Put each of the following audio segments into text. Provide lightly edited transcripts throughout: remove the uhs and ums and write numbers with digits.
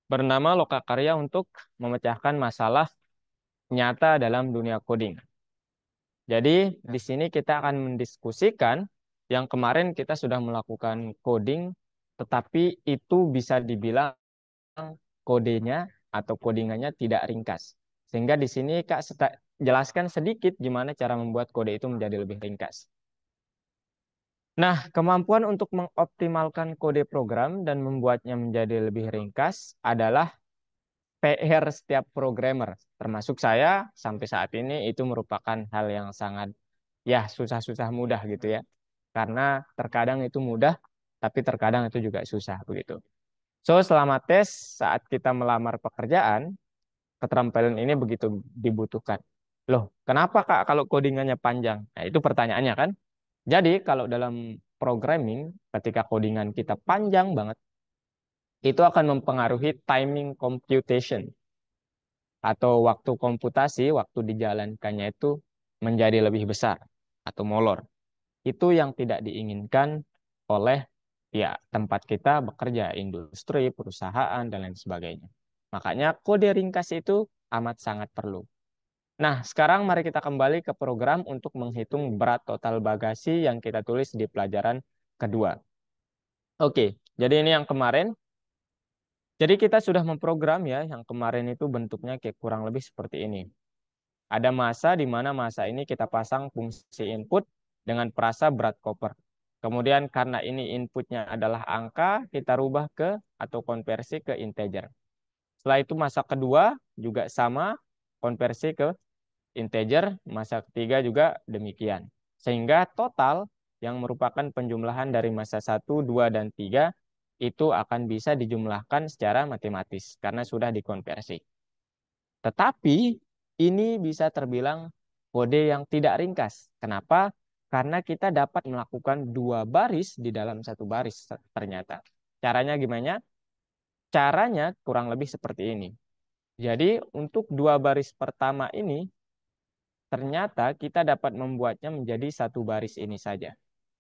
bernama Lokakarya untuk memecahkan masalah nyata dalam dunia coding. Jadi di sini kita akan mendiskusikan yang kemarin kita sudah melakukan coding, tetapi itu bisa dibilang kodenya atau codingannya tidak ringkas. Sehingga di sini Kak jelaskan sedikit gimana cara membuat kode itu menjadi lebih ringkas. Nah, kemampuan untuk mengoptimalkan kode program dan membuatnya menjadi lebih ringkas adalah PR setiap programmer, termasuk saya sampai saat ini itu merupakan hal yang sangat ya susah-susah mudah gitu ya. Karena terkadang itu mudah, tapi terkadang itu juga susah begitu. So, selama tes saat kita melamar pekerjaan, keterampilan ini begitu dibutuhkan. Loh, kenapa Kak kalau codingannya panjang? Nah, itu pertanyaannya kan. Jadi, kalau dalam programming, ketika codingan kita panjang banget, itu akan mempengaruhi timing computation atau waktu komputasi, waktu dijalankannya itu menjadi lebih besar atau molor. Itu yang tidak diinginkan oleh ya tempat kita bekerja, industri, perusahaan, dan lain sebagainya. Makanya kode ringkas itu amat sangat perlu. Nah, sekarang mari kita kembali ke program untuk menghitung berat total bagasi yang kita tulis di pelajaran kedua. Oke, jadi ini yang kemarin. Jadi kita sudah memprogram ya, yang kemarin itu bentuknya kayak kurang lebih seperti ini. Ada masa di mana masa ini kita pasang fungsi input dengan perasa berat koper. Kemudian karena ini inputnya adalah angka, kita rubah ke atau konversi ke integer. Setelah itu masa kedua juga sama, konversi ke integer, masa ketiga juga demikian. Sehingga total yang merupakan penjumlahan dari masa 1, 2, dan 3 itu akan bisa dijumlahkan secara matematis karena sudah dikonversi. Tetapi ini bisa terbilang kode yang tidak ringkas. Kenapa? Karena kita dapat melakukan dua baris di dalam satu baris ternyata. Caranya gimana? Caranya kurang lebih seperti ini. Jadi untuk dua baris pertama ini ternyata kita dapat membuatnya menjadi satu baris ini saja.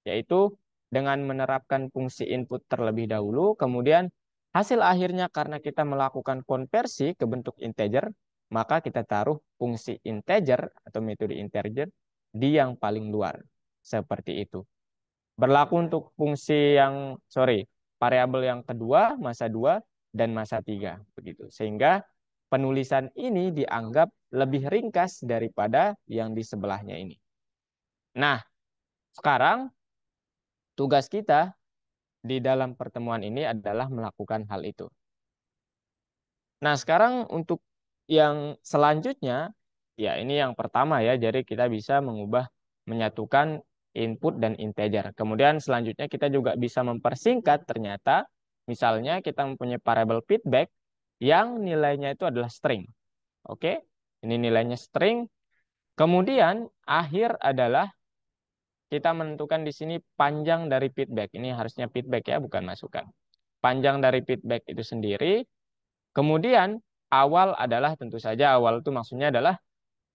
Yaitu dengan menerapkan fungsi input terlebih dahulu, kemudian hasil akhirnya karena kita melakukan konversi ke bentuk integer, maka kita taruh fungsi integer atau metode integer di yang paling luar. Seperti itu. Berlaku untuk fungsi yang, variabel yang kedua, masa 2, dan masa 3. Begitu. Sehingga penulisan ini dianggap lebih ringkas daripada yang di sebelahnya ini. Nah, sekarang tugas kita di dalam pertemuan ini adalah melakukan hal itu. Nah, sekarang untuk yang selanjutnya, ya ini yang pertama ya, jadi kita bisa mengubah, menyatukan input dan integer. Kemudian selanjutnya kita juga bisa mempersingkat ternyata, misalnya kita mempunyai variabel feedback yang nilainya itu adalah string. Oke, ini nilainya string. Kemudian akhir adalah kita menentukan di sini panjang dari feedback. Ini harusnya feedback ya, bukan masukan. Panjang dari feedback itu sendiri. Kemudian awal adalah tentu saja awal itu maksudnya adalah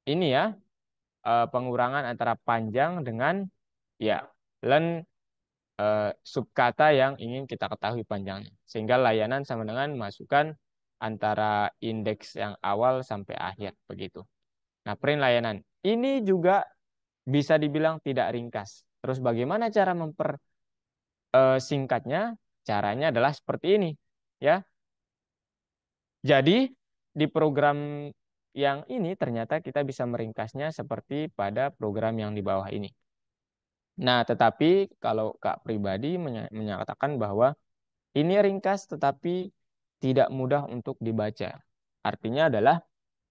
ini ya, pengurangan antara panjang dengan ya len subkata yang ingin kita ketahui panjangnya. Sehingga layanan sama dengan masukkan antara indeks yang awal sampai akhir begitu. Nah, print layanan ini juga bisa dibilang tidak ringkas. Terus bagaimana cara mempersingkatnya? Caranya adalah seperti ini ya. Jadi di program yang ini ternyata kita bisa meringkasnya seperti pada program yang di bawah ini. Nah, tetapi kalau Kak pribadi menyatakan bahwa ini ringkas tetapi tidak mudah untuk dibaca. Artinya adalah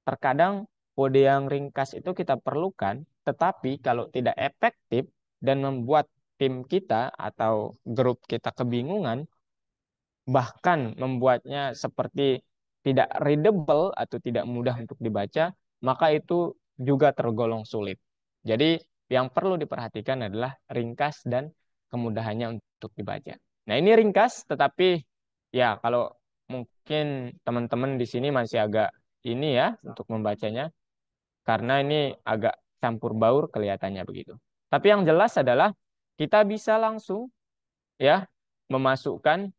terkadang kode yang ringkas itu kita perlukan, tetapi kalau tidak efektif dan membuat tim kita atau grup kita kebingungan, bahkan membuatnya seperti tidak readable atau tidak mudah untuk dibaca, maka itu juga tergolong sulit. Jadi yang perlu diperhatikan adalah ringkas dan kemudahannya untuk dibaca. Nah, ini ringkas, tetapi ya kalau mungkin teman-teman di sini masih agak ini ya untuk membacanya, karena ini agak campur baur kelihatannya begitu. Tapi yang jelas adalah kita bisa langsung ya memasukkan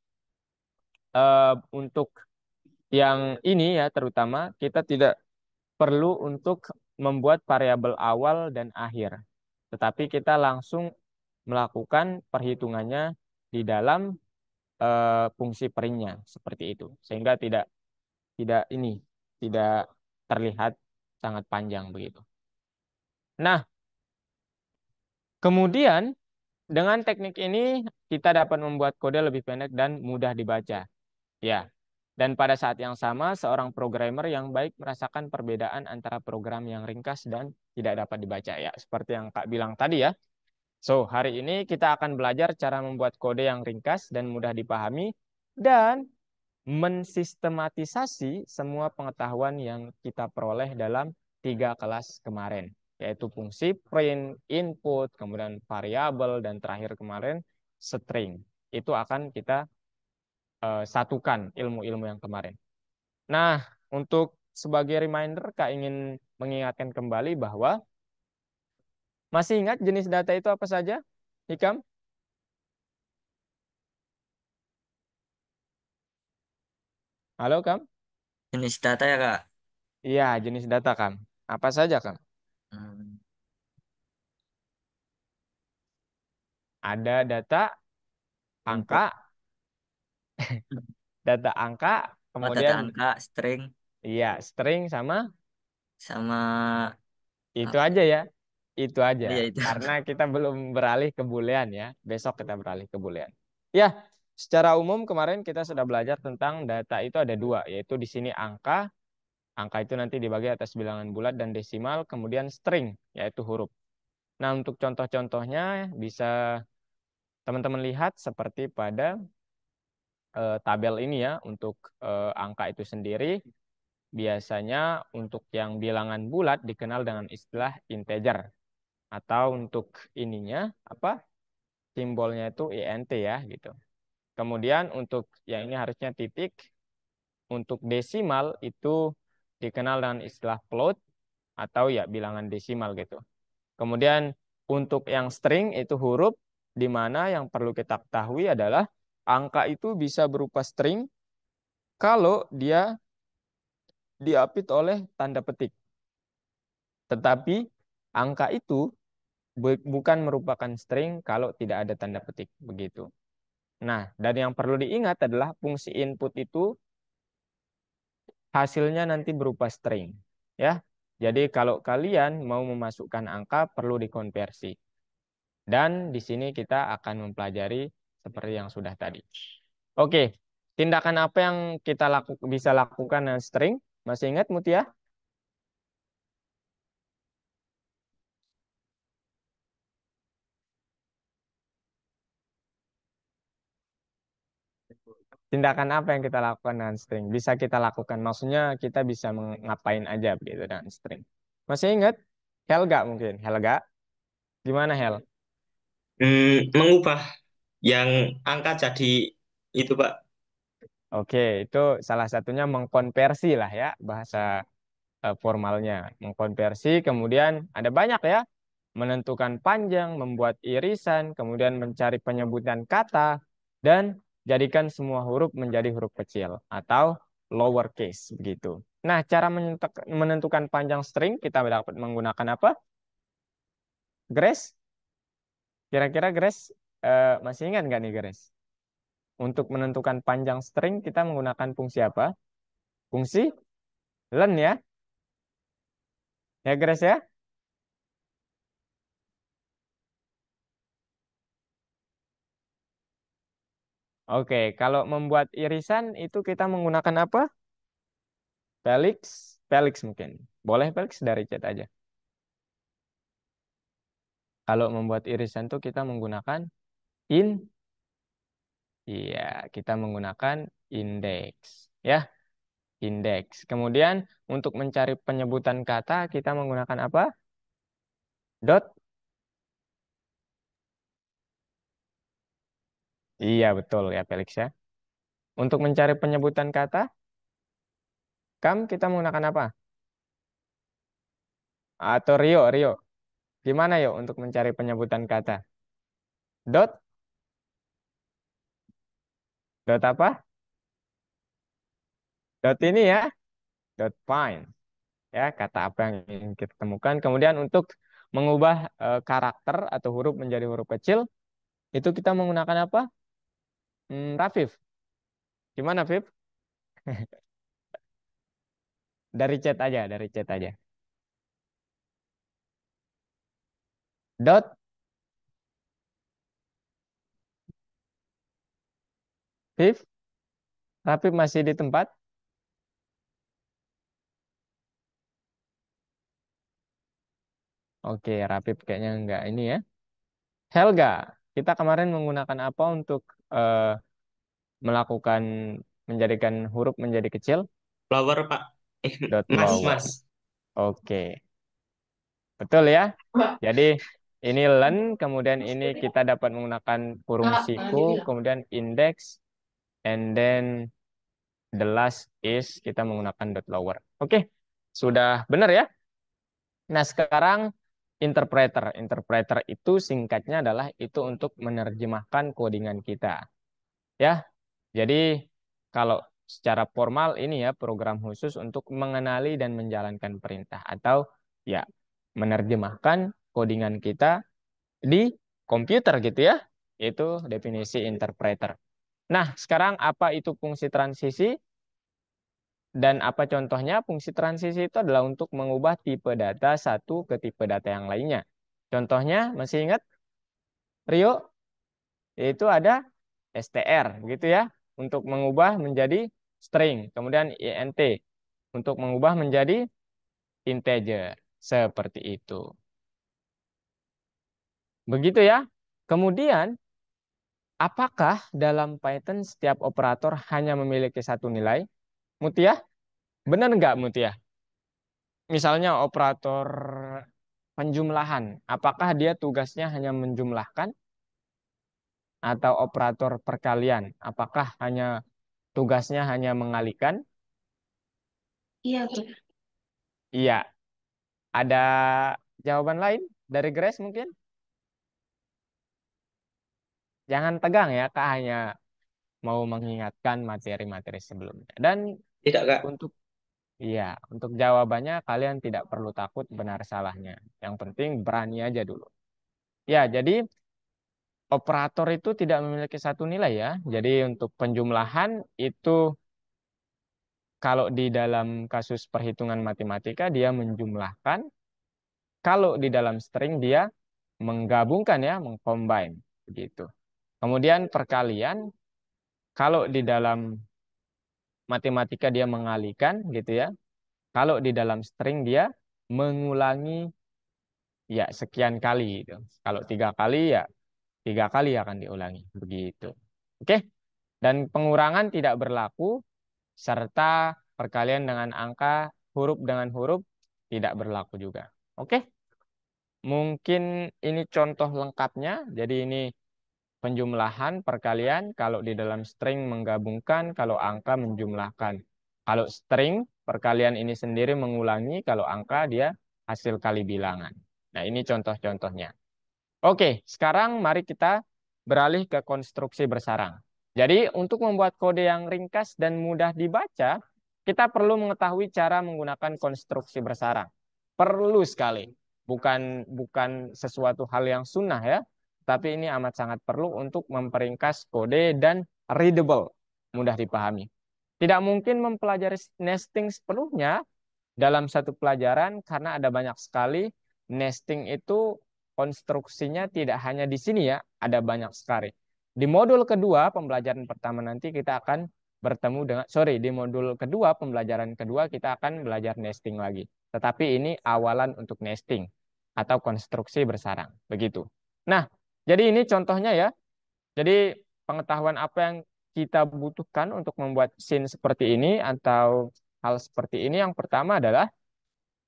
untuk yang ini ya terutama kita tidak perlu untuk membuat variabel awal dan akhir. Tetapi kita langsung melakukan perhitungannya di dalam fungsi peringnya seperti itu. Sehingga tidak tidak ini tidak terlihat sangat panjang begitu. Nah, kemudian dengan teknik ini kita dapat membuat kode lebih pendek dan mudah dibaca. Ya. Dan pada saat yang sama, seorang programmer yang baik merasakan perbedaan antara program yang ringkas dan tidak dapat dibaca. Ya, seperti yang Kak bilang tadi ya. So, hari ini kita akan belajar cara membuat kode yang ringkas dan mudah dipahami dan mensistematisasi semua pengetahuan yang kita peroleh dalam 3 kelas kemarin, yaitu fungsi print, input, kemudian variabel, dan terakhir kemarin string. Itu akan kita satukan ilmu-ilmu yang kemarin. Nah, untuk sebagai reminder, Kak ingin mengingatkan kembali bahwa masih ingat jenis data itu apa saja? Hikam? Halo, Kam? Jenis data ya Kak. Iya, jenis data, Kam. Apa saja, Kam? Hmm, Ada data Untuk angka, data angka, data kemudian angka, string, iya, string sama sama itu ah, aja ya. Itu aja. ya itu. Karena kita belum beralih ke boolean ya. Besok kita beralih ke boolean. Ya, secara umum kemarin kita sudah belajar tentang data itu ada dua, yaitu di sini angka. Angka itu nanti dibagi atas bilangan bulat dan desimal, kemudian string, yaitu huruf. Nah, untuk contoh-contohnya bisa teman-teman lihat seperti pada tabel ini ya, untuk angka itu sendiri. Biasanya untuk yang bilangan bulat dikenal dengan istilah integer. Atau untuk ininya, apa, simbolnya itu int ya, gitu. Kemudian untuk yang ini harusnya titik. Untuk desimal itu dikenal dengan istilah float atau ya bilangan desimal gitu. Kemudian untuk yang string itu huruf, di mana yang perlu kita ketahui adalah angka itu bisa berupa string kalau dia diapit oleh tanda petik. Tetapi angka itu bukan merupakan string kalau tidak ada tanda petik begitu. Nah, dan yang perlu diingat adalah fungsi input itu hasilnya nanti berupa string, ya. Jadi kalau kalian mau memasukkan angka perlu dikonversi. Dan di sini kita akan mempelajari seperti yang sudah tadi. Oke, tindakan apa yang kita bisa lakukan dengan string? Masih ingat Mutia? Tindakan apa yang kita lakukan dengan string? Bisa kita lakukan, maksudnya kita bisa ngapain aja begitu dengan string. Masih ingat? Helga mungkin. Helga, gimana Hel? Mengubah yang angka jadi itu Pak. Oke, itu salah satunya mengkonversi lah ya bahasa formalnya. Mengkonversi, kemudian ada banyak ya. Menentukan panjang, membuat irisan, kemudian mencari penyebutan kata, dan jadikan semua huruf menjadi huruf kecil atau lowercase begitu. Nah, cara menentukan panjang string kita dapat menggunakan apa? Grace? Kira-kira Grace masih ingat nggak nih Grace? Untuk menentukan panjang string kita menggunakan fungsi apa? Fungsi len ya. Ya Grace ya? Oke, kalau membuat irisan itu kita menggunakan apa? Felix, Felix mungkin. Boleh Felix dari chat aja. Kalau membuat irisan tuh kita menggunakan in, iya, kita menggunakan index, ya, index. Kemudian untuk mencari penyebutan kata kita menggunakan apa? Dot. Iya betul ya Felix ya. Untuk mencari penyebutan kata, kita menggunakan apa? Atau Rio, Rio. Gimana yuk untuk mencari penyebutan kata? Dot, dot apa? Dot ini ya, dot find. Ya, kata apa yang ingin kita temukan. Kemudian untuk mengubah karakter atau huruf menjadi huruf kecil, itu kita menggunakan apa? Rafif. Gimana, Vip? Dari chat aja, dari chat aja. Dot, Vip, Rafif masih di tempat? Oke, Rafif kayaknya enggak ini ya. Helga, kita kemarin menggunakan apa untuk melakukan menjadikan huruf menjadi kecil? Flower, Pak. Dot Mas, lower. Mas. Oke, betul ya. Jadi ini len, kemudian ini kita dapat menggunakan kurung siku, kemudian index, and then the last is kita menggunakan dot lower. Oke, sudah benar ya. Nah sekarang interpreter. Interpreter itu singkatnya adalah itu untuk menerjemahkan codingan kita. Ya, jadi kalau secara formal ini ya program khusus untuk mengenali dan menjalankan perintah atau ya menerjemahkan codingan kita di komputer gitu ya. Itu definisi interpreter. Nah, sekarang apa itu fungsi transisi dan apa contohnya? Fungsi transisi itu adalah untuk mengubah tipe data satu ke tipe data yang lainnya. Contohnya, masih ingat Rio? Yaitu ada str gitu ya untuk mengubah menjadi string, kemudian int untuk mengubah menjadi integer seperti itu. Begitu ya. Kemudian apakah dalam Python setiap operator hanya memiliki satu nilai? Mutia, benar nggak Mutia? Misalnya operator penjumlahan, apakah dia tugasnya hanya menjumlahkan atau operator perkalian, apakah tugasnya hanya mengalikan? Iya, tuh. Iya, ada jawaban lain dari Grace mungkin? Jangan tegang ya, Kak hanya mau mengingatkan materi-materi sebelumnya. Dan Tidak, Kak. untuk iya, untuk jawabannya kalian tidak perlu takut benar salahnya. Yang penting berani aja dulu. Ya, jadi operator itu tidak memiliki satu nilai ya. Jadi untuk penjumlahan itu kalau di dalam kasus perhitungan matematika dia menjumlahkan, kalau di dalam string dia menggabungkan ya, mengcombine begitu. Kemudian perkalian, kalau di dalam matematika dia mengalikan gitu ya. Kalau di dalam string dia mengulangi ya sekian kali gitu. Kalau 3 kali ya 3 kali akan diulangi begitu. Oke. Dan pengurangan tidak berlaku serta perkalian dengan angka, huruf dengan huruf tidak berlaku juga. Oke. Mungkin ini contoh lengkapnya. Jadi ini penjumlahan, perkalian, kalau di dalam string menggabungkan, kalau angka menjumlahkan. Kalau string, perkalian ini sendiri mengulangi, kalau angka dia hasil kali bilangan. Nah, ini contoh-contohnya. Oke, sekarang mari kita beralih ke konstruksi bersarang. Jadi, untuk membuat kode yang ringkas dan mudah dibaca, kita perlu mengetahui cara menggunakan konstruksi bersarang. Perlu sekali. Bukan sesuatu hal yang sunnah ya, tapi ini amat sangat perlu untuk memperingkas kode dan readable, mudah dipahami. Tidak mungkin mempelajari nesting sepenuhnya dalam satu pelajaran karena ada banyak sekali nesting itu konstruksinya tidak hanya di sini ya, ada banyak sekali. Di modul kedua pembelajaran pertama nanti kita akan bertemu dengan di modul kedua pembelajaran kedua kita akan belajar nesting lagi. Tetapi ini awalan untuk nesting atau konstruksi bersarang, begitu. Nah, jadi ini contohnya ya. Jadi pengetahuan apa yang kita butuhkan untuk membuat scene seperti ini atau hal seperti ini yang pertama adalah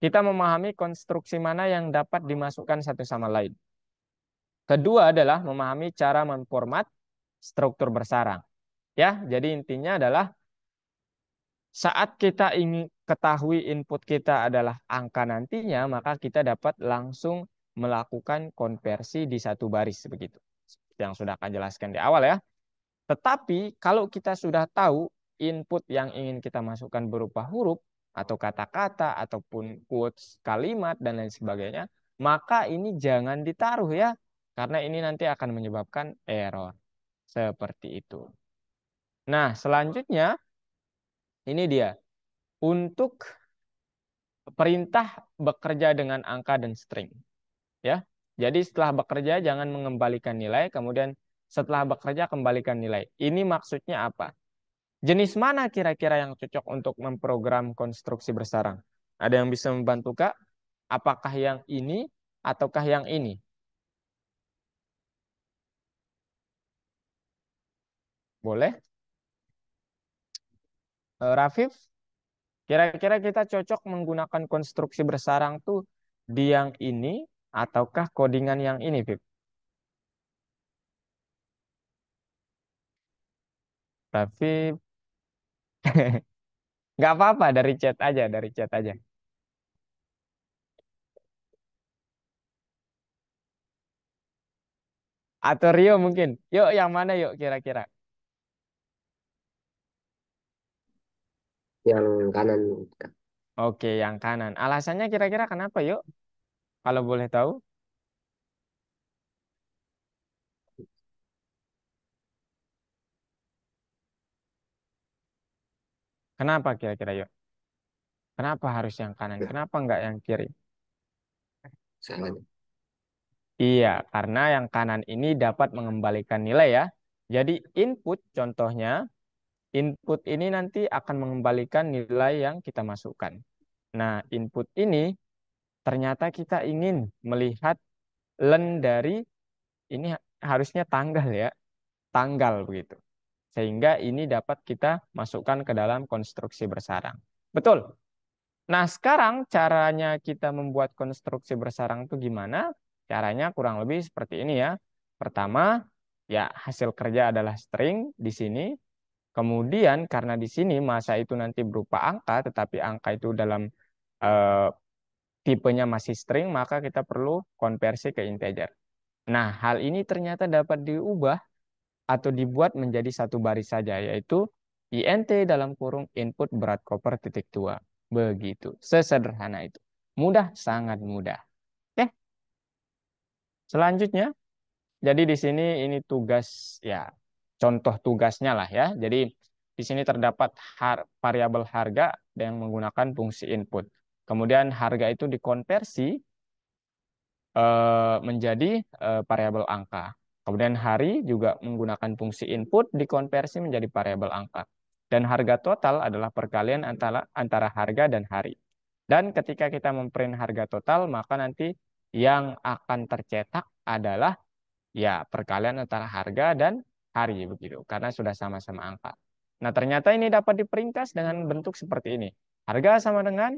kita memahami konstruksi mana yang dapat dimasukkan satu sama lain. Kedua adalah memahami cara memformat struktur bersarang. Ya, jadi intinya adalah saat kita ingin ketahui input kita adalah angka nantinya, maka kita dapat langsung melakukan konversi di satu baris begitu. Seperti yang sudah akan jelaskan di awal ya. Tetapi kalau kita sudah tahu input yang ingin kita masukkan berupa huruf atau kata-kata ataupun quotes kalimat dan lain sebagainya, maka ini jangan ditaruh ya, karena ini nanti akan menyebabkan error. Seperti itu. Nah, selanjutnya ini dia. Untuk perintah bekerja dengan angka dan string. Ya. Jadi setelah bekerja jangan mengembalikan nilai, kemudian setelah bekerja kembalikan nilai. Ini maksudnya apa? Jenis mana kira-kira yang cocok untuk memprogram konstruksi bersarang? Ada yang bisa membantu Kak? Apakah yang ini ataukah yang ini? Boleh? Rafif, kira-kira kita cocok menggunakan konstruksi bersarang tuh di yang ini ataukah codingan yang ini, Vip? Rafif, nggak apa-apa, dari chat aja, dari chat aja. Atau Rio mungkin. Yuk, yang mana yuk kira-kira? Yang kanan, Kak. Oke, yang kanan. Alasannya kira-kira kenapa yuk? Kalau boleh tahu. Kenapa kira-kira yuk? Kenapa harus yang kanan? Nah, Kenapa nggak yang kiri? salah. Iya, karena yang kanan ini dapat mengembalikan nilai ya. Jadi input contohnya, input ini nanti akan mengembalikan nilai yang kita masukkan. Nah, input ini ternyata kita ingin melihat len dari ini harusnya tanggal ya, tanggal begitu. Sehingga ini dapat kita masukkan ke dalam konstruksi bersarang. Betul. Nah, sekarang caranya kita membuat konstruksi bersarang itu gimana? Caranya kurang lebih seperti ini ya. Pertama, ya hasil kerja adalah string di sini. Kemudian karena di sini masa itu nanti berupa angka, tetapi angka itu dalam eh, tipenya masih string, maka kita perlu konversi ke integer. Nah, hal ini ternyata dapat diubah atau dibuat menjadi satu baris saja, yaitu int dalam kurung input berat koper titik 2. Begitu. Sesederhana itu. Mudah, sangat mudah. Oke, selanjutnya. Jadi di sini ini tugas ya, contoh tugasnya lah ya. Jadi di sini terdapat variabel harga yang menggunakan fungsi input. Kemudian harga itu dikonversi menjadi variabel angka. Kemudian hari juga menggunakan fungsi input dikonversi menjadi variabel angka. Dan harga total adalah perkalian antara harga dan hari. Dan ketika kita memprint harga total, maka nanti yang akan tercetak adalah ya perkalian antara harga dan hari begitu, karena sudah sama-sama angka. Nah, ternyata ini dapat diperingkas dengan bentuk seperti ini. Harga sama dengan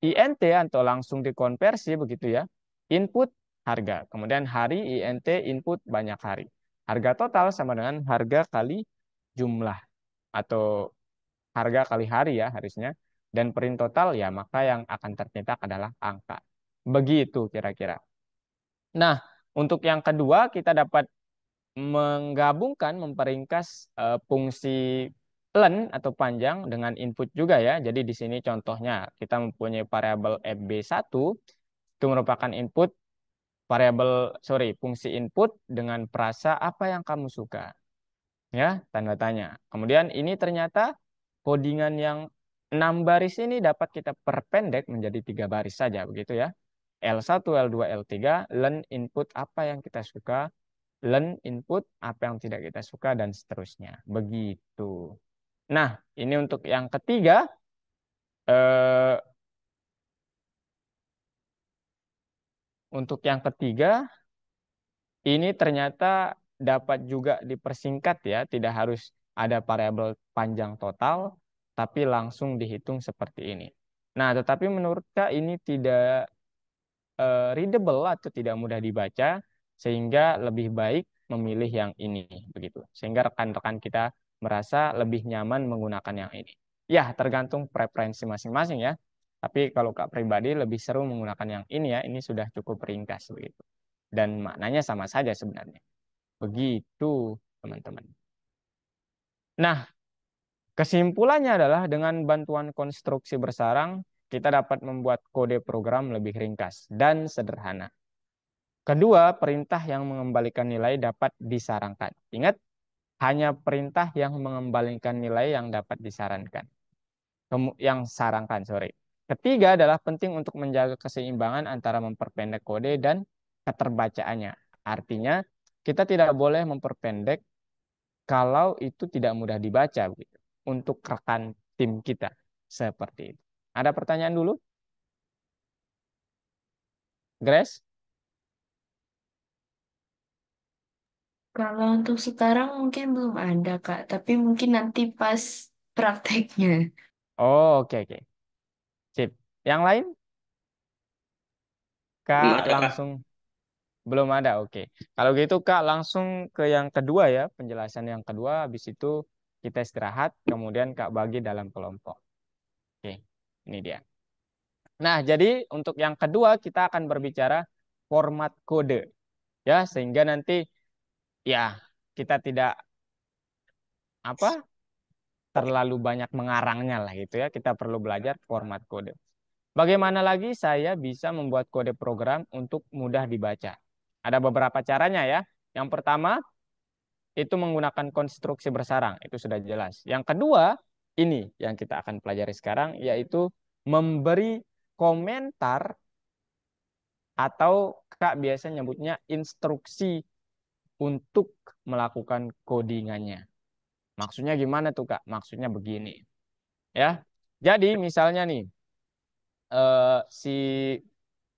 INT atau langsung dikonversi begitu ya. Input harga. Kemudian hari INT input banyak hari. Harga total sama dengan harga kali jumlah atau harga kali hari ya harusnya. Dan print total ya maka yang akan tercetak adalah angka. Begitu kira-kira. Nah, untuk yang kedua kita dapat menggabungkan, memperingkas fungsi len atau panjang dengan input juga ya. Jadi di sini contohnya kita mempunyai variabel fb1 itu merupakan input variabel fungsi input dengan frasa apa yang kamu suka ya, tanda tanya. Kemudian ini ternyata codingan yang 6 baris ini dapat kita perpendek menjadi 3 baris saja begitu ya. L1, L2, L3, len input apa yang kita suka, len input apa yang tidak kita suka dan seterusnya. Begitu. Nah, ini untuk yang ketiga eh, untuk yang ketiga ini ternyata dapat juga dipersingkat ya, tidak harus ada variabel panjang total tapi langsung dihitung seperti ini. Nah, tetapi menurut Kak ini tidak readable atau tidak mudah dibaca sehingga lebih baik memilih yang ini begitu. Sehingga rekan-rekan kita merasa lebih nyaman menggunakan yang ini. Ya, tergantung preferensi masing-masing ya. Tapi kalau Kak pribadi lebih seru menggunakan yang ini ya, ini sudah cukup ringkas begitu. Dan maknanya sama saja sebenarnya. Begitu, teman-teman. Nah, Kesimpulannya adalah dengan bantuan konstruksi bersarang, kita dapat membuat kode program lebih ringkas dan sederhana. Kedua, perintah yang mengembalikan nilai dapat disarangkan. Ingat, hanya perintah yang mengembalikan nilai yang dapat disarankan. Sorry. Ketiga adalah penting untuk menjaga keseimbangan antara memperpendek kode dan keterbacaannya. Artinya, kita tidak boleh memperpendek kalau itu tidak mudah dibaca begitu, untuk rekan tim kita. Seperti itu. Ada pertanyaan dulu? Grace? Kalau untuk sekarang mungkin belum ada, Kak. Tapi mungkin nanti pas prakteknya. Oh, oke, oke. Sip. Yang lain? Belum Kak ada, Kak. langsung belum ada. Oke. Kalau gitu Kak langsung ke yang kedua ya, penjelasan yang kedua. Habis itu kita istirahat, kemudian Kak bagi dalam kelompok. Oke. Ini dia. Nah, jadi untuk yang kedua kita akan berbicara format kode ya, sehingga nanti ya kita tidak apa terlalu banyak mengarangnya lah gitu ya. Kita perlu belajar format kode. Bagaimana lagi saya bisa membuat kode program untuk mudah dibaca? Ada beberapa caranya ya. Yang pertama itu menggunakan konstruksi bersarang, itu sudah jelas. Yang kedua, ini yang kita akan pelajari sekarang, yaitu memberi komentar atau Kak biasa nyebutnya instruksi untuk melakukan codingannya. Maksudnya gimana tuh Kak? Maksudnya begini. Ya. Jadi misalnya nih, si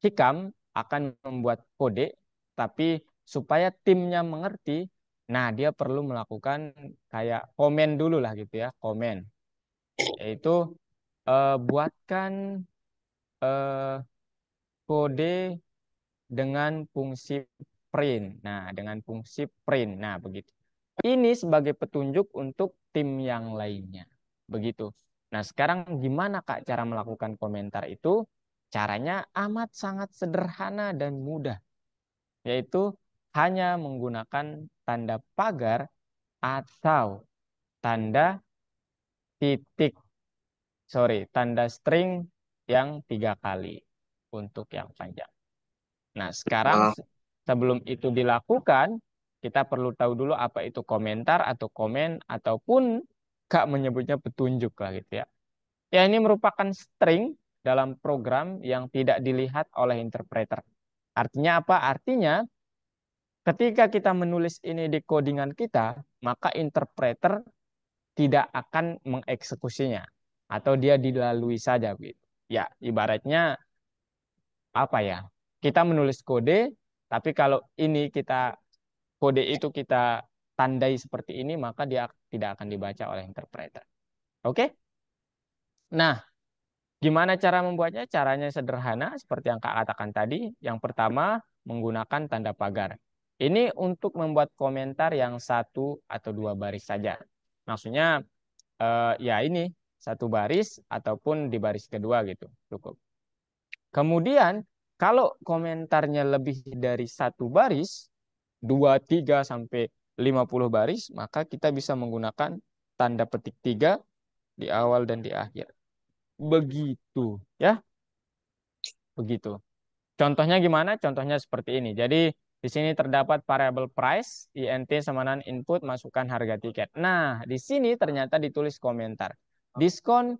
Hikam akan membuat kode, tapi supaya timnya mengerti, nah dia perlu melakukan kayak komen dulu lah gitu ya, komen. Yaitu buatkan eh, kode dengan fungsi print. Nah, dengan fungsi print. Nah, begitu. Ini sebagai petunjuk untuk tim yang lainnya. Begitu. Nah, sekarang gimana Kak cara melakukan komentar itu? Caranya amat sangat sederhana dan mudah, yaitu hanya menggunakan tanda pagar atau tanda titik, tanda string yang 3 kali untuk yang panjang. Nah, sekarang Oh, sebelum itu dilakukan, kita perlu tahu dulu apa itu komentar atau komen ataupun Kak menyebutnya petunjuk lah gitu ya. Ya, ini merupakan string dalam program yang tidak dilihat oleh interpreter. Artinya apa? Artinya ketika kita menulis ini di codingan kita, maka interpreter tidak akan mengeksekusinya atau dia dilalui saja gitu. Ya, ibaratnya apa ya? Kita menulis kode, tapi kalau ini kode itu kita tandai seperti ini, maka dia tidak akan dibaca oleh interpreter. Oke? Nah, gimana cara membuatnya? Caranya sederhana, seperti yang Kak katakan tadi. Yang pertama, menggunakan tanda pagar. Ini untuk membuat komentar yang 1 atau 2 baris saja. Maksudnya, ya ini, 1 baris ataupun di baris kedua gitu. Cukup. Kemudian, kalau komentarnya lebih dari 1 baris, 2, 3, sampai 50 baris, maka kita bisa menggunakan tanda petik 3 di awal dan di akhir. Begitu, ya. Begitu. Contohnya gimana? Contohnya seperti ini. Jadi, di sini terdapat variabel price, int sama dengan input, masukkan harga tiket. Nah, di sini ternyata ditulis komentar. Diskon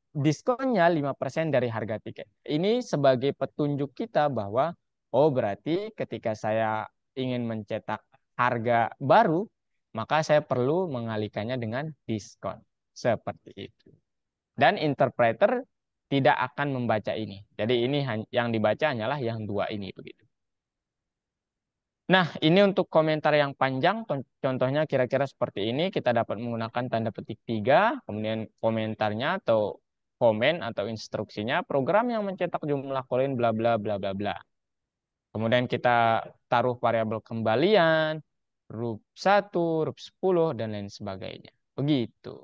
diskonnya 5% dari harga tiket. Ini sebagai petunjuk kita bahwa, oh berarti ketika saya ingin mencetak harga baru, maka saya perlu mengalihkannya dengan diskon. Seperti itu. Dan interpreter tidak akan membaca ini. Jadi ini yang dibaca hanyalah yang 2 ini begitu. Nah, ini untuk komentar yang panjang, contohnya kira-kira seperti ini. Kita dapat menggunakan tanda petik 3, kemudian komentarnya atau komen atau instruksinya, program yang mencetak jumlah koin bla bla bla bla bla. Kemudian kita taruh variabel kembalian, huruf 1, huruf 10, dan lain sebagainya. Begitu.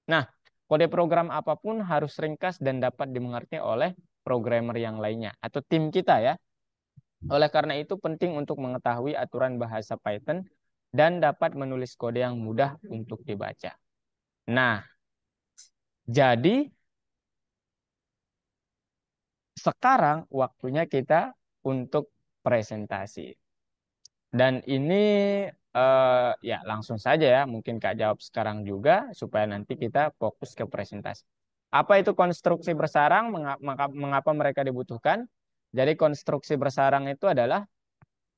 Nah, kode program apapun harus ringkas dan dapat dimengerti oleh programmer yang lainnya atau tim kita ya. Oleh karena itu penting untuk mengetahui aturan bahasa Python dan dapat menulis kode yang mudah untuk dibaca. Nah, jadi sekarang waktunya kita untuk presentasi. Dan ini ya langsung saja ya, mungkin Kak jawab sekarang juga supaya nanti kita fokus ke presentasi. Apa itu konstruksi bersarang? Mengapa mereka dibutuhkan? Jadi konstruksi bersarang itu adalah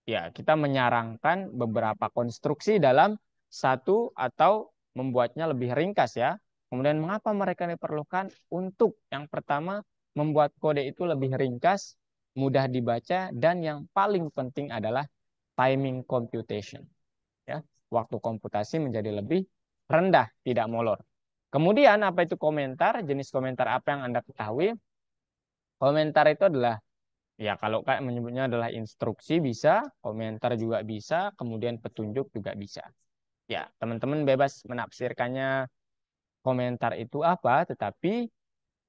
ya kita menyarangkan beberapa konstruksi dalam satu atau membuatnya lebih ringkas ya. Kemudian mengapa mereka diperlukan? Untuk yang pertama membuat kode itu lebih ringkas, mudah dibaca, dan yang paling penting adalah timing computation. Ya, waktu komputasi menjadi lebih rendah, tidak molor. Kemudian apa itu komentar? Jenis komentar apa yang Anda ketahui? Komentar itu adalah ya kalau kayak menyebutnya adalah instruksi bisa, komentar juga bisa, kemudian petunjuk juga bisa. Ya, teman-teman bebas menafsirkannya komentar itu apa, tetapi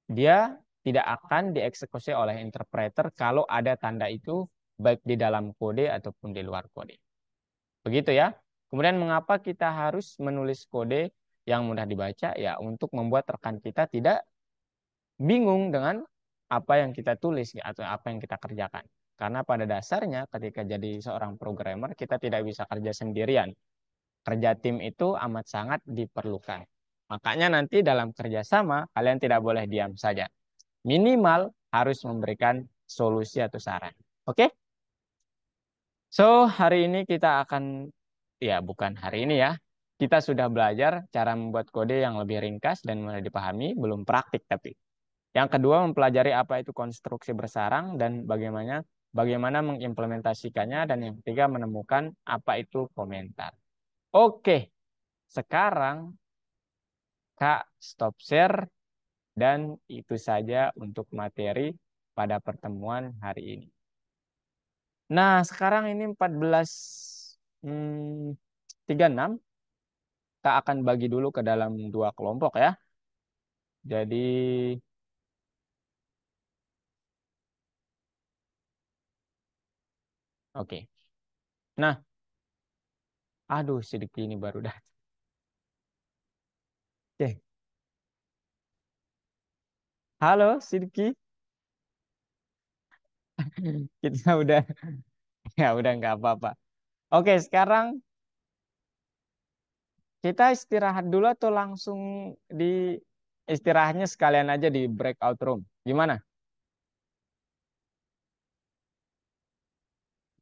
dia tidak akan dieksekusi oleh interpreter kalau ada tanda itu baik di dalam kode ataupun di luar kode. Begitu ya. Kemudian mengapa kita harus menulis kode yang mudah dibaca? Ya, untuk membuat rekan kita tidak bingung dengan apa yang kita tulis atau apa yang kita kerjakan. Karena pada dasarnya ketika jadi seorang programmer kita tidak bisa kerja sendirian. Kerja tim itu amat sangat diperlukan. Makanya nanti dalam kerjasama kalian tidak boleh diam saja. Minimal harus memberikan solusi atau saran. Oke? So, hari ini kita akan, ya bukan hari ini ya, kita sudah belajar cara membuat kode yang lebih ringkas dan mudah dipahami, belum praktik tapi. Yang kedua, mempelajari apa itu konstruksi bersarang dan bagaimana mengimplementasikannya. Dan yang ketiga, menemukan apa itu komentar. Oke, sekarang Kak stop share dan itu saja untuk materi pada pertemuan hari ini. Nah, sekarang ini 14.36. Kak akan bagi dulu ke dalam dua kelompok ya. Jadi, oke. Nah, aduh, sedikit ini baru dah. Oke. Halo, Sidki. Kita udah, ya udah nggak apa-apa. Oke, sekarang kita istirahat dulu atau langsung di istirahatnya sekalian aja di breakout room. Gimana?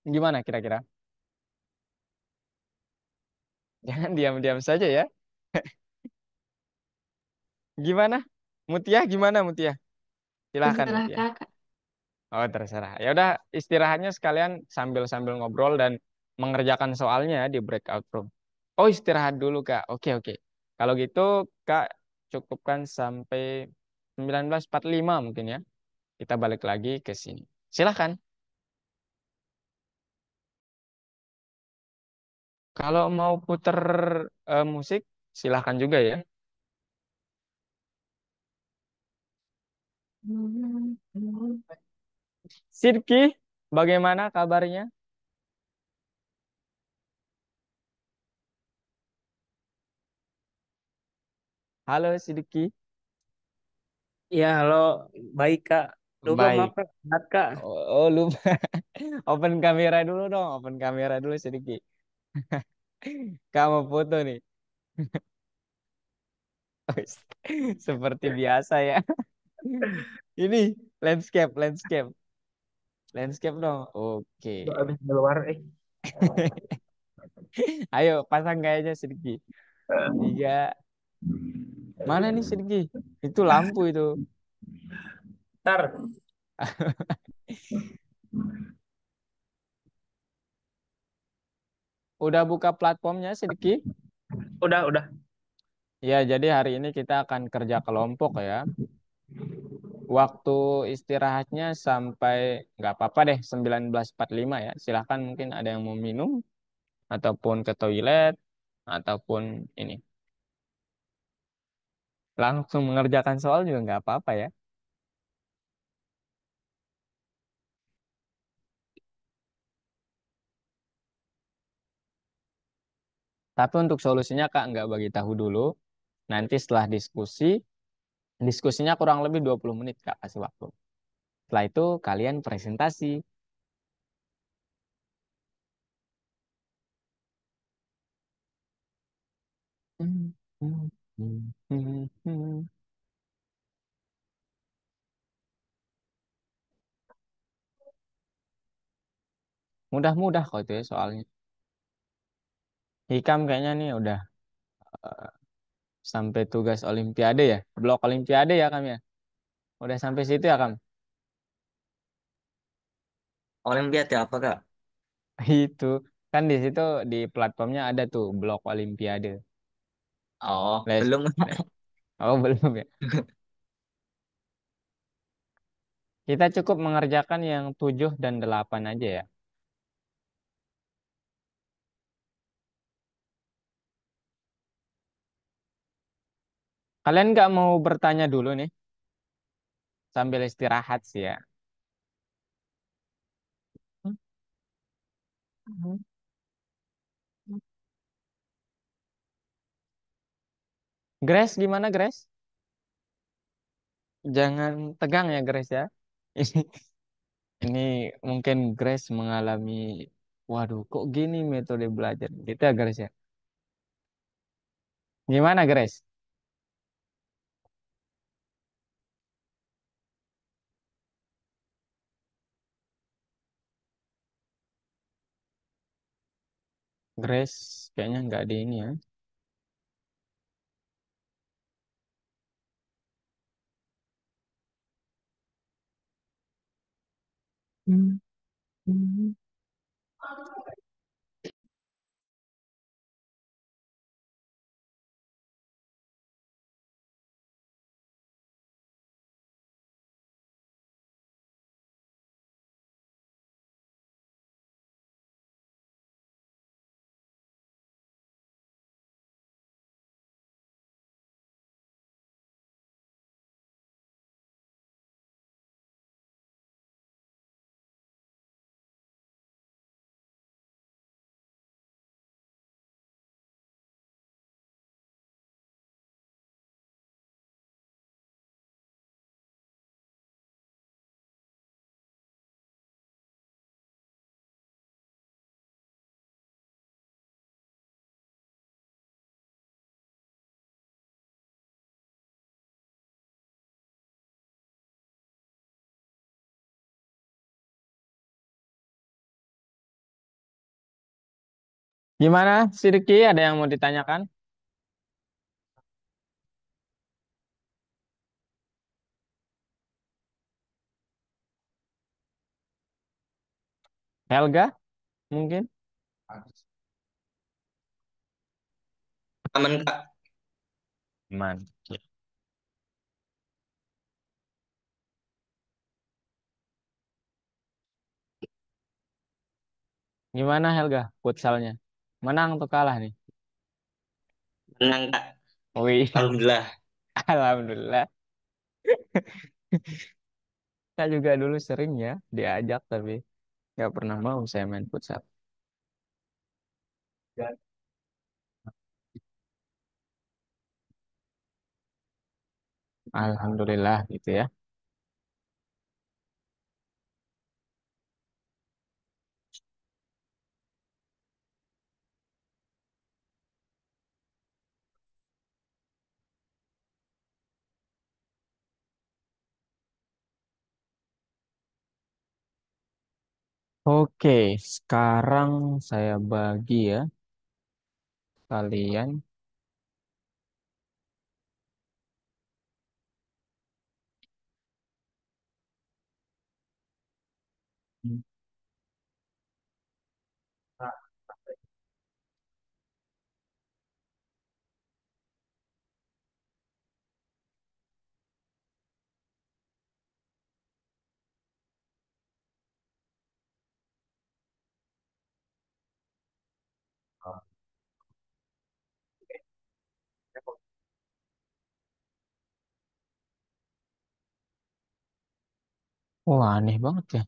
Gimana kira-kira? Jangan diam-diam saja ya. Gimana? Mutia gimana Mutia? Silahkan Terserah Mutia. kakak. Oh, terserah. Ya udah istirahatnya sekalian sambil-sambil ngobrol dan mengerjakan soalnya ya di breakout room. Oh, istirahat dulu, Kak. Oke, oke. Kalau gitu, Kak, cukupkan sampai 19.45 mungkin ya. Kita balik lagi ke sini. Silahkan. Kalau mau puter musik, silahkan juga ya. Sirki, bagaimana kabarnya? Halo, Sidki. Ya, halo. Baik, Kak. Lupa, maaf, Baik. Kak. Berat, Kak. Oh, lupa. Open kamera dulu dong. Open kamera dulu, Sidki. Kamu foto nih. Seperti biasa ya. Ini landscape, landscape, landscape dong. Udah Oke. habis keluar, Ayo pasang gayanya sedikit. Tiga. Mana nih sedikit? Itu lampu itu. Ntar. Udah buka platformnya sedikit? Udah. Ya, jadi hari ini kita akan kerja kelompok ya. Waktu istirahatnya sampai nggak apa-apa deh 19.45 ya. Silahkan mungkin ada yang mau minum ataupun ke toilet ataupun ini. Langsung mengerjakan soal juga nggak apa-apa ya. Tapi untuk solusinya Kak nggak bagi tahu dulu. Nanti setelah diskusinya kurang lebih 20 menit Kak, kasih waktu. Setelah itu kalian presentasi. Mudah-mudah kok itu ya soalnya. Hikam kayaknya nih udah eh, sampai tugas Olimpiade ya, blok Olimpiade ya Kam ya. Udah sampai situ ya Kam. Olimpiade apa Kak? Itu kan di situ di platformnya ada tuh blok Olimpiade. Oh, Les, belum. les. Oh belum ya. Kita cukup mengerjakan yang 7 dan 8 aja ya. Kalian nggak mau bertanya dulu nih sambil istirahat sih ya. Grace gimana Grace? Jangan tegang ya Grace ya. Ini mungkin Grace mengalami, waduh kok gini metode belajar. Gitu ya Grace ya. Gimana Grace? Grace kayaknya nggak di ini ya. Hmm, hmm. Gimana si Riki? Ada yang mau ditanyakan? Helga mungkin? Aman Kak. Man. Gimana Helga futsalnya? Menang atau kalah nih? Menang Kak. Oh iya, Alhamdulillah. alhamdulillah. Saya juga dulu sering ya diajak tapi nggak pernah mau saya main futsal. Alhamdulillah gitu ya. Oke, sekarang saya bagi ya kalian. Wah, aneh banget ya.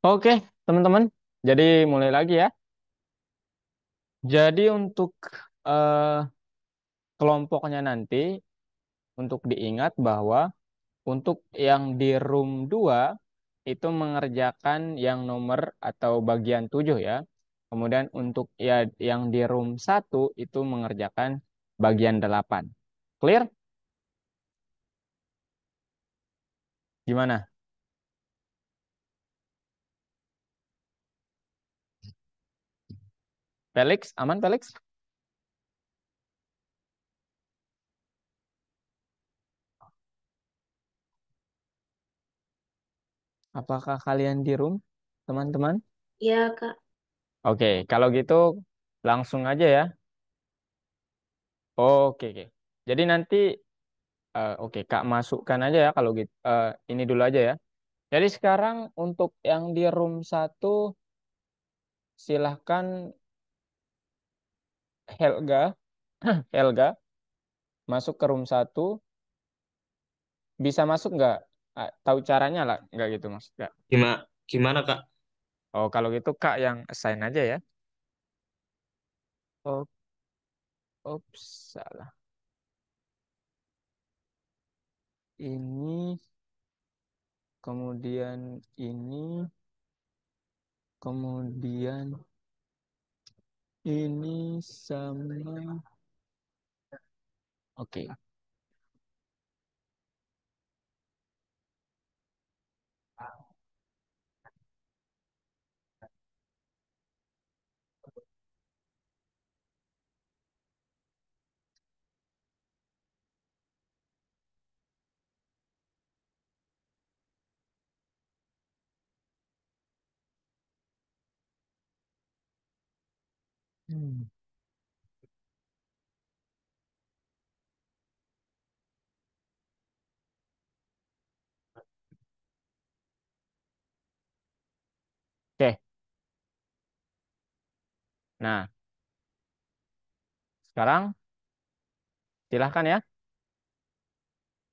Oke, teman-teman. Jadi mulai lagi ya. Jadi untuk eh, kelompoknya nanti, untuk diingat bahwa untuk yang di room 2 itu mengerjakan yang nomor atau bagian 7 ya. Kemudian untuk ya yang di room 1 itu mengerjakan bagian 8. Clear? Gimana? Felix, aman Felix? Apakah kalian di room, teman-teman? Iya, Kak. Oke, kalau gitu langsung aja ya. Oke, oke. Jadi nanti, oke, Kak masukkan aja ya kalau gitu. Ini dulu aja ya. Jadi sekarang untuk yang di room 1, silahkan Helga, Helga masuk ke room 1. Bisa masuk nggak? Tahu caranya lah, nggak gitu mas? Nggak. Gimana, gimana Kak? Oh, kalau gitu Kak yang assign aja ya. Oh, ups, salah. Ini, kemudian ini, kemudian ini sama. Oke. Hmm. Oke. Nah, sekarang silahkan ya.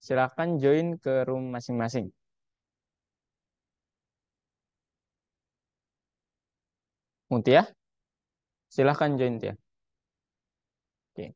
Silahkan join ke room masing-masing. Mutia, silahkan join ya. Oke.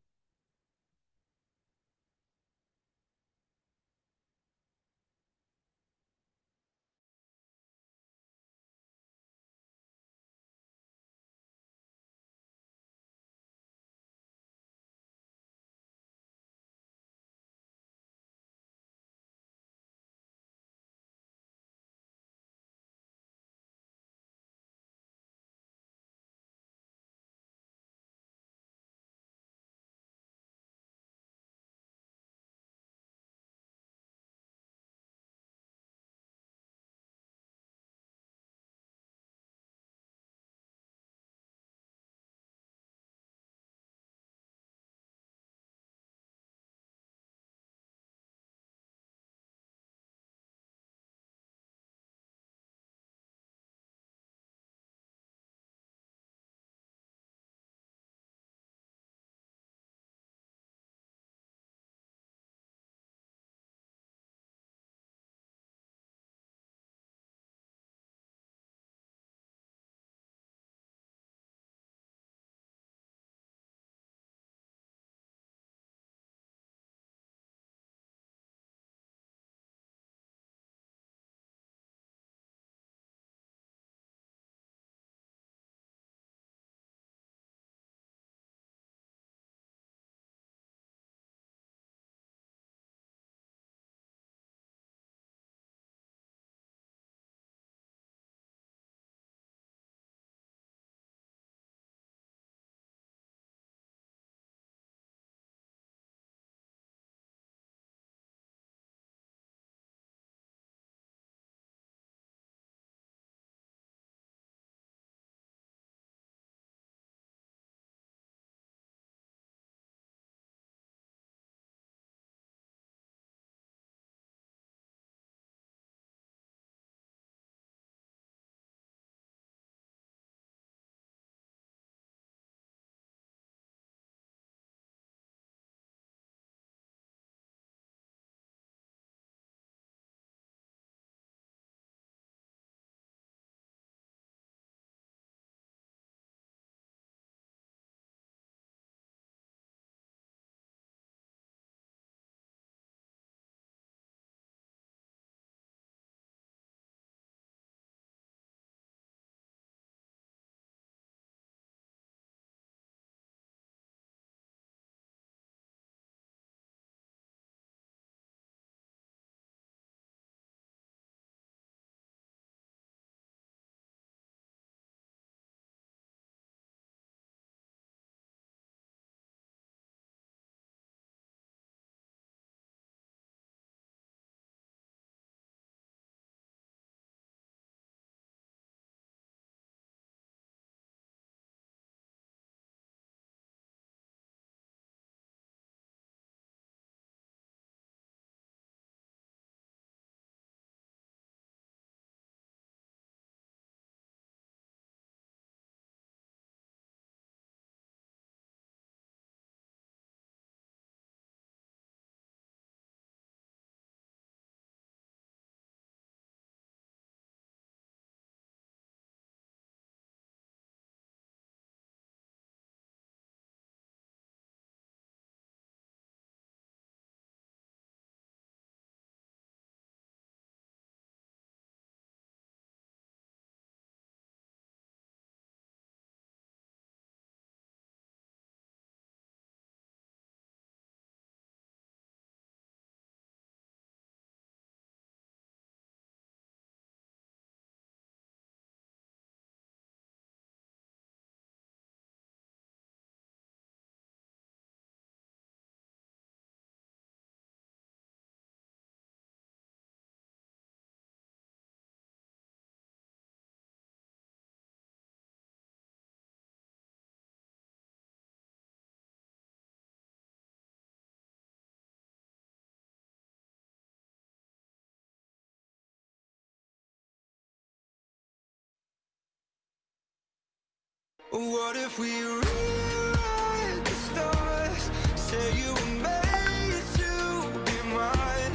What if we rewrite the stars? Say you were made to be mine.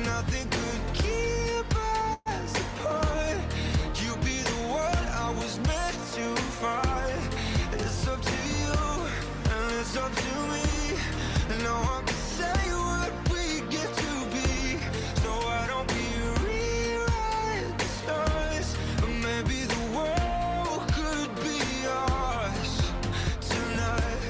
Nothing could keep us apart. You be the one I was meant to find. It's up to you and it's up to me. No one can say what we get to be. So why don't we rewrite the stars? Or maybe the world could be ours tonight.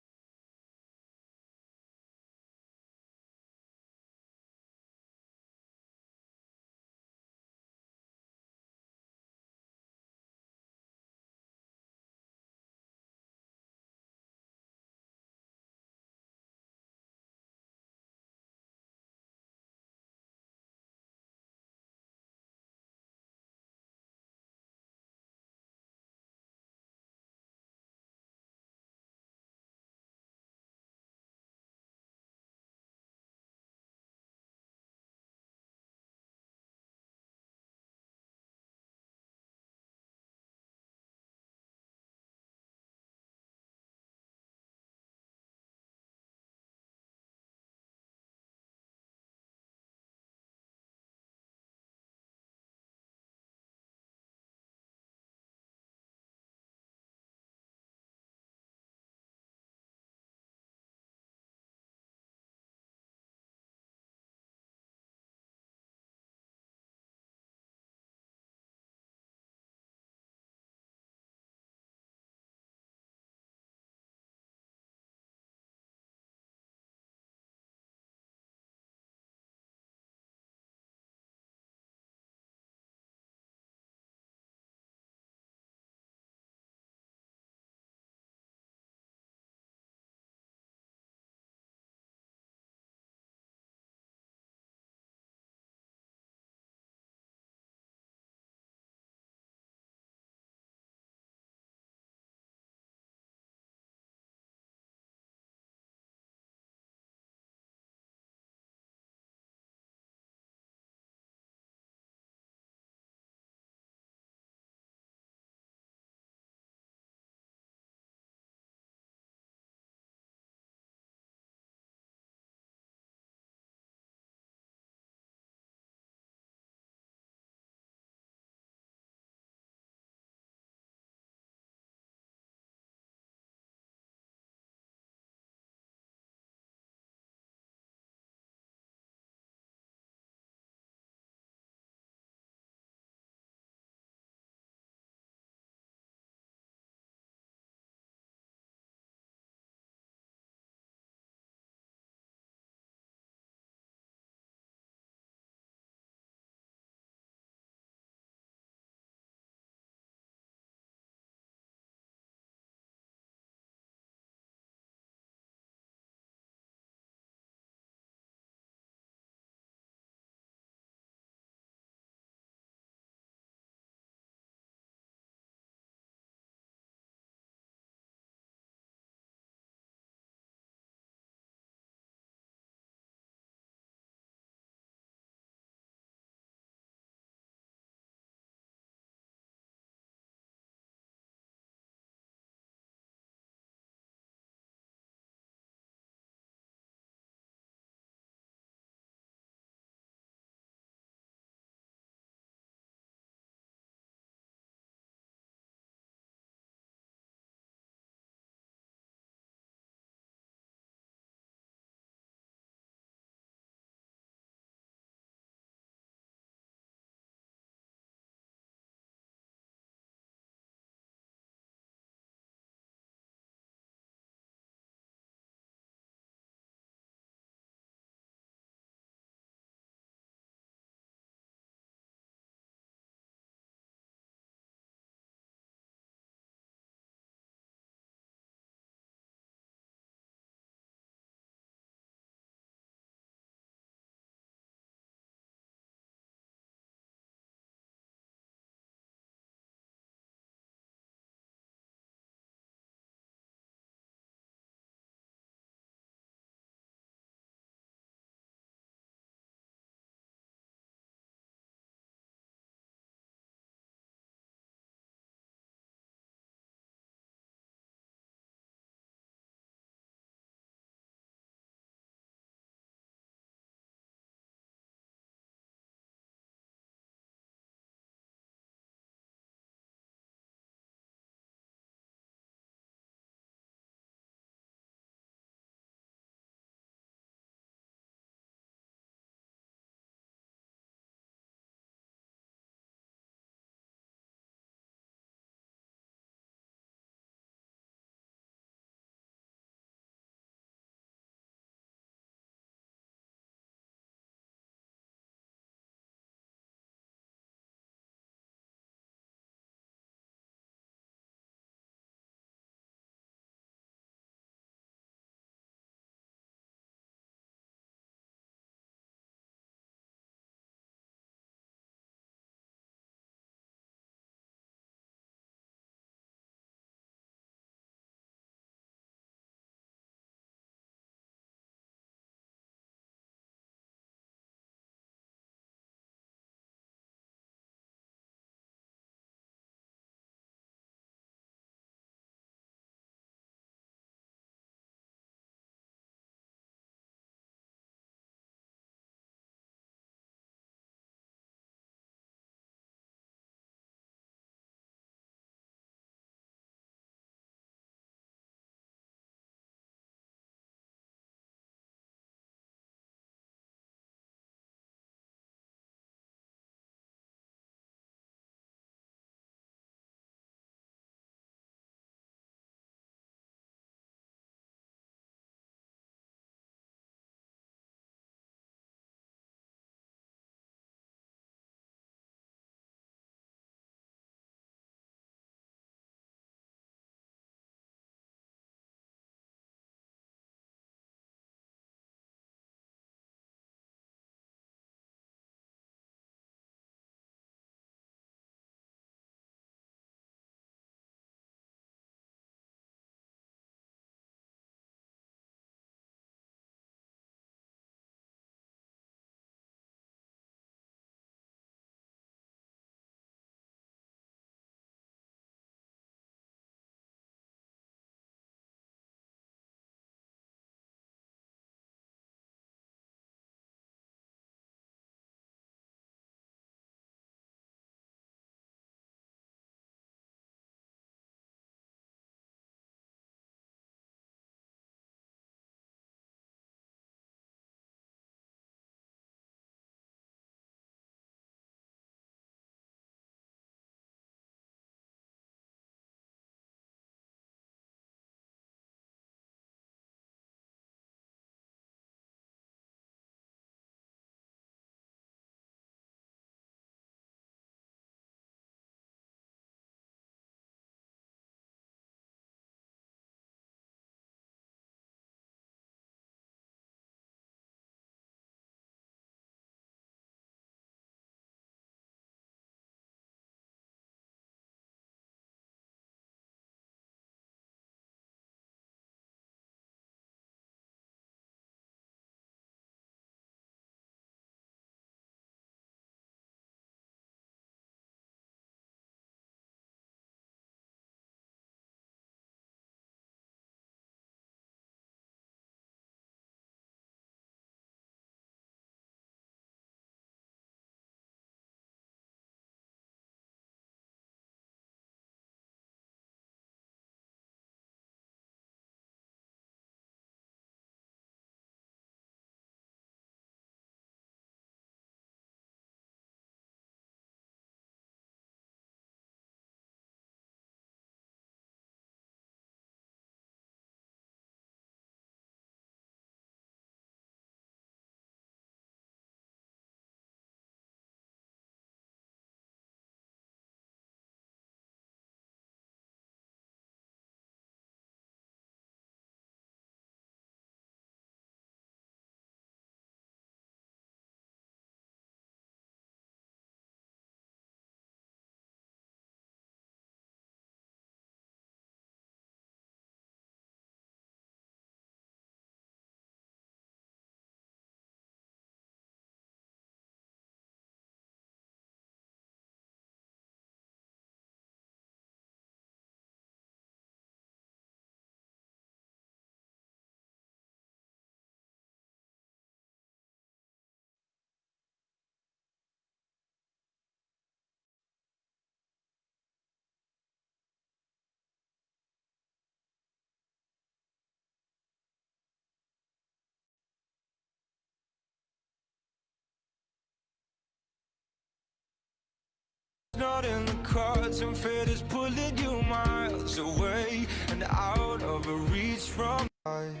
not in the cards, and fate is pulling you miles away and out of reach from life.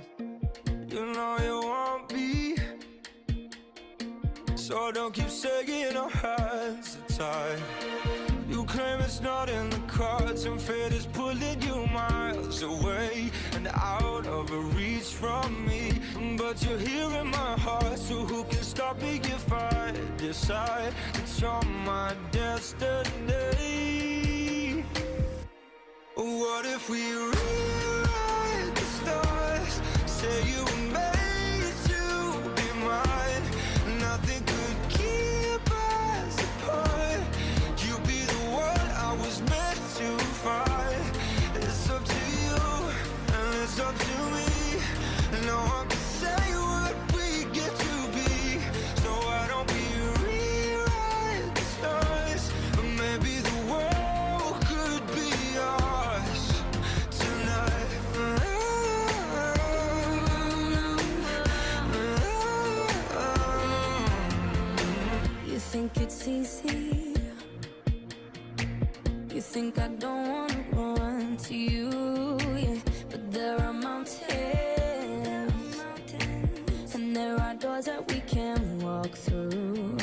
You know you want me, so don't keep saying our hands are tied. You claim it's not in the cards, and fate is pulling you miles away and out of reach from me. But you're here in my heart, so who can stop me if I decide that you're my destiny? What if we rewrite the stars? Say you were made to be mine. Nothing could keep us apart. You be the one I was meant to find. It's up to you and it's up to me. No one can say what we get to be. So why don't we rewrite the stars? But maybe the world could be ours tonight. You think it's easy? You think I don't wanna run to you, yeah. But there are mountains, and there are doors that we can walk through.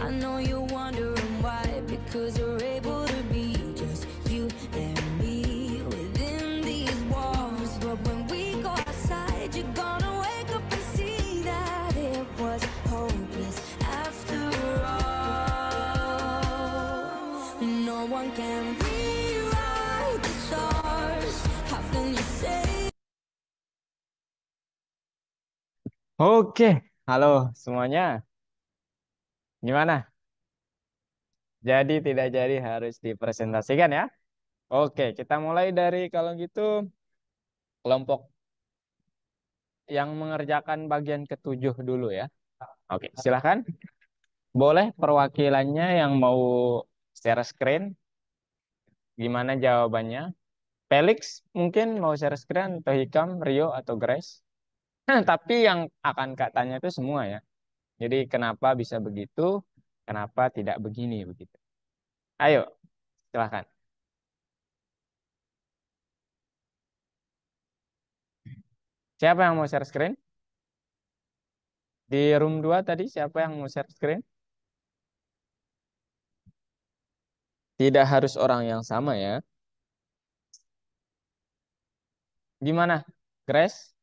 I know you're wondering why, because you're able to be just you and me within these walls. But when we go outside, you're gonna wake up and see that it was hopeless after all. No one can rewrite the stars. How can you say? Oke, halo semuanya. Gimana? Jadi tidak jadi harus dipresentasikan ya. Oke, kita mulai dari kalau gitu kelompok yang mengerjakan bagian ketujuh dulu ya. Oke, silahkan. Boleh perwakilannya yang mau share screen. Gimana jawabannya? Felix mungkin mau share screen atau Hikam, Rio atau Grace. Tapi yang akan Kak tanya itu semua ya. Jadi kenapa bisa begitu? Kenapa tidak begini begitu? Ayo, silahkan. Siapa yang mau share screen? Di room 2 tadi siapa yang mau share screen? Tidak harus orang yang sama ya. Gimana? Grace?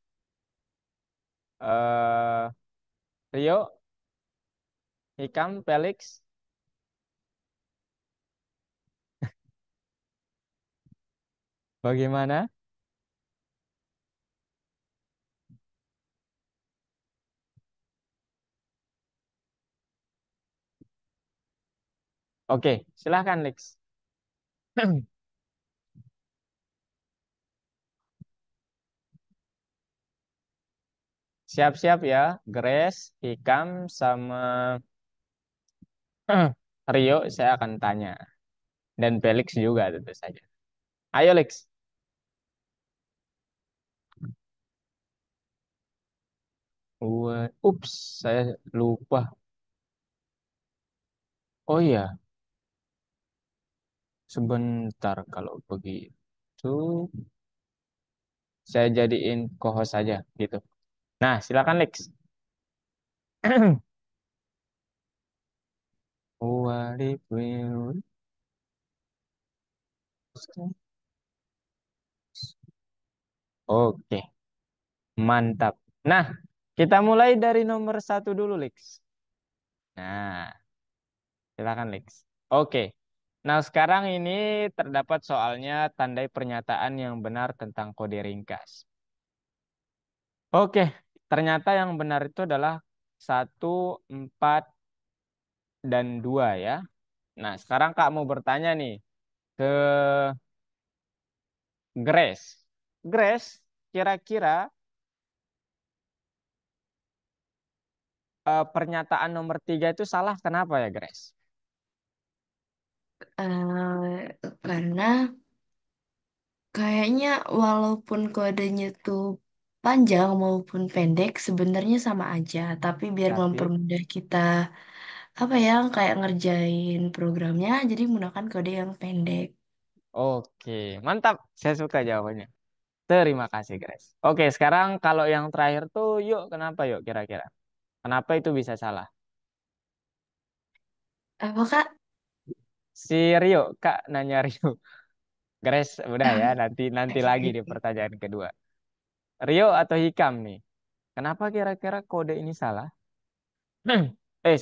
Eh, Rio? Hikam? Felix? Bagaimana? Oke, silahkan Lex. Siap-siap ya, Grace, Hikam, sama Rio saya akan tanya. Dan Felix juga tentu saja. Ayo Lex. Ups, saya lupa. Oh iya, sebentar kalau begitu. Saya jadiin co-host saja gitu. Nah, silakan Lex. What if we- Oke, mantap. Nah, kita mulai dari nomor 1 dulu, Lex. Nah, silakan, Lex. Oke. Nah, sekarang ini terdapat soalnya tandai pernyataan yang benar tentang kode ringkas. Oke, ternyata yang benar itu adalah 1, 4, dan 2 ya. Nah, sekarang Kak mau bertanya nih ke Grace. Grace, kira-kira pernyataan nomor 3 itu salah kenapa ya, Grace? Karena kayaknya walaupun kodenya tuh panjang maupun pendek, sebenarnya sama aja. Tapi biar Tapi mempermudah kita apa ya, kayak ngerjain programnya jadi menggunakan kode yang pendek. Oke, mantap. Saya suka jawabannya. Terima kasih, Grace. Oke, sekarang kalau yang terakhir tuh, yuk, kenapa yuk kira-kira? Kenapa itu bisa salah? Apa Kak? Si Rio, Kak nanya Rio. Grace, udah ya, nanti nanti Oke, lagi di oke. pertanyaan kedua. Rio atau Hikam nih? Kenapa kira-kira kode ini salah?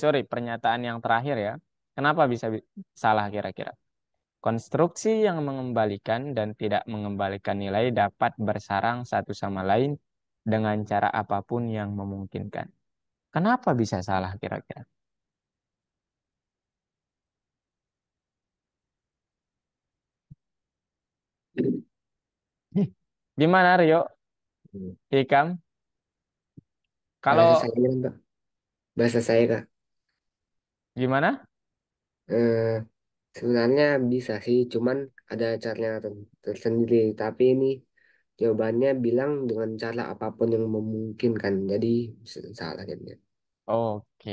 Sorry, pernyataan yang terakhir ya. Kenapa bisa salah kira-kira? Konstruksi yang mengembalikan dan tidak mengembalikan nilai dapat bersarang satu sama lain dengan cara apapun yang memungkinkan. Kenapa bisa salah kira-kira? Gimana Rio? Hmm. Hikam? Bahasa Kalau saya kan, Pak. Bahasa saya, Kak. gimana? Eh, Sebenarnya bisa sih, cuman ada caranya tersendiri. Tapi ini jawabannya bilang dengan cara apapun yang memungkinkan. Jadi salah jadinya. Oke,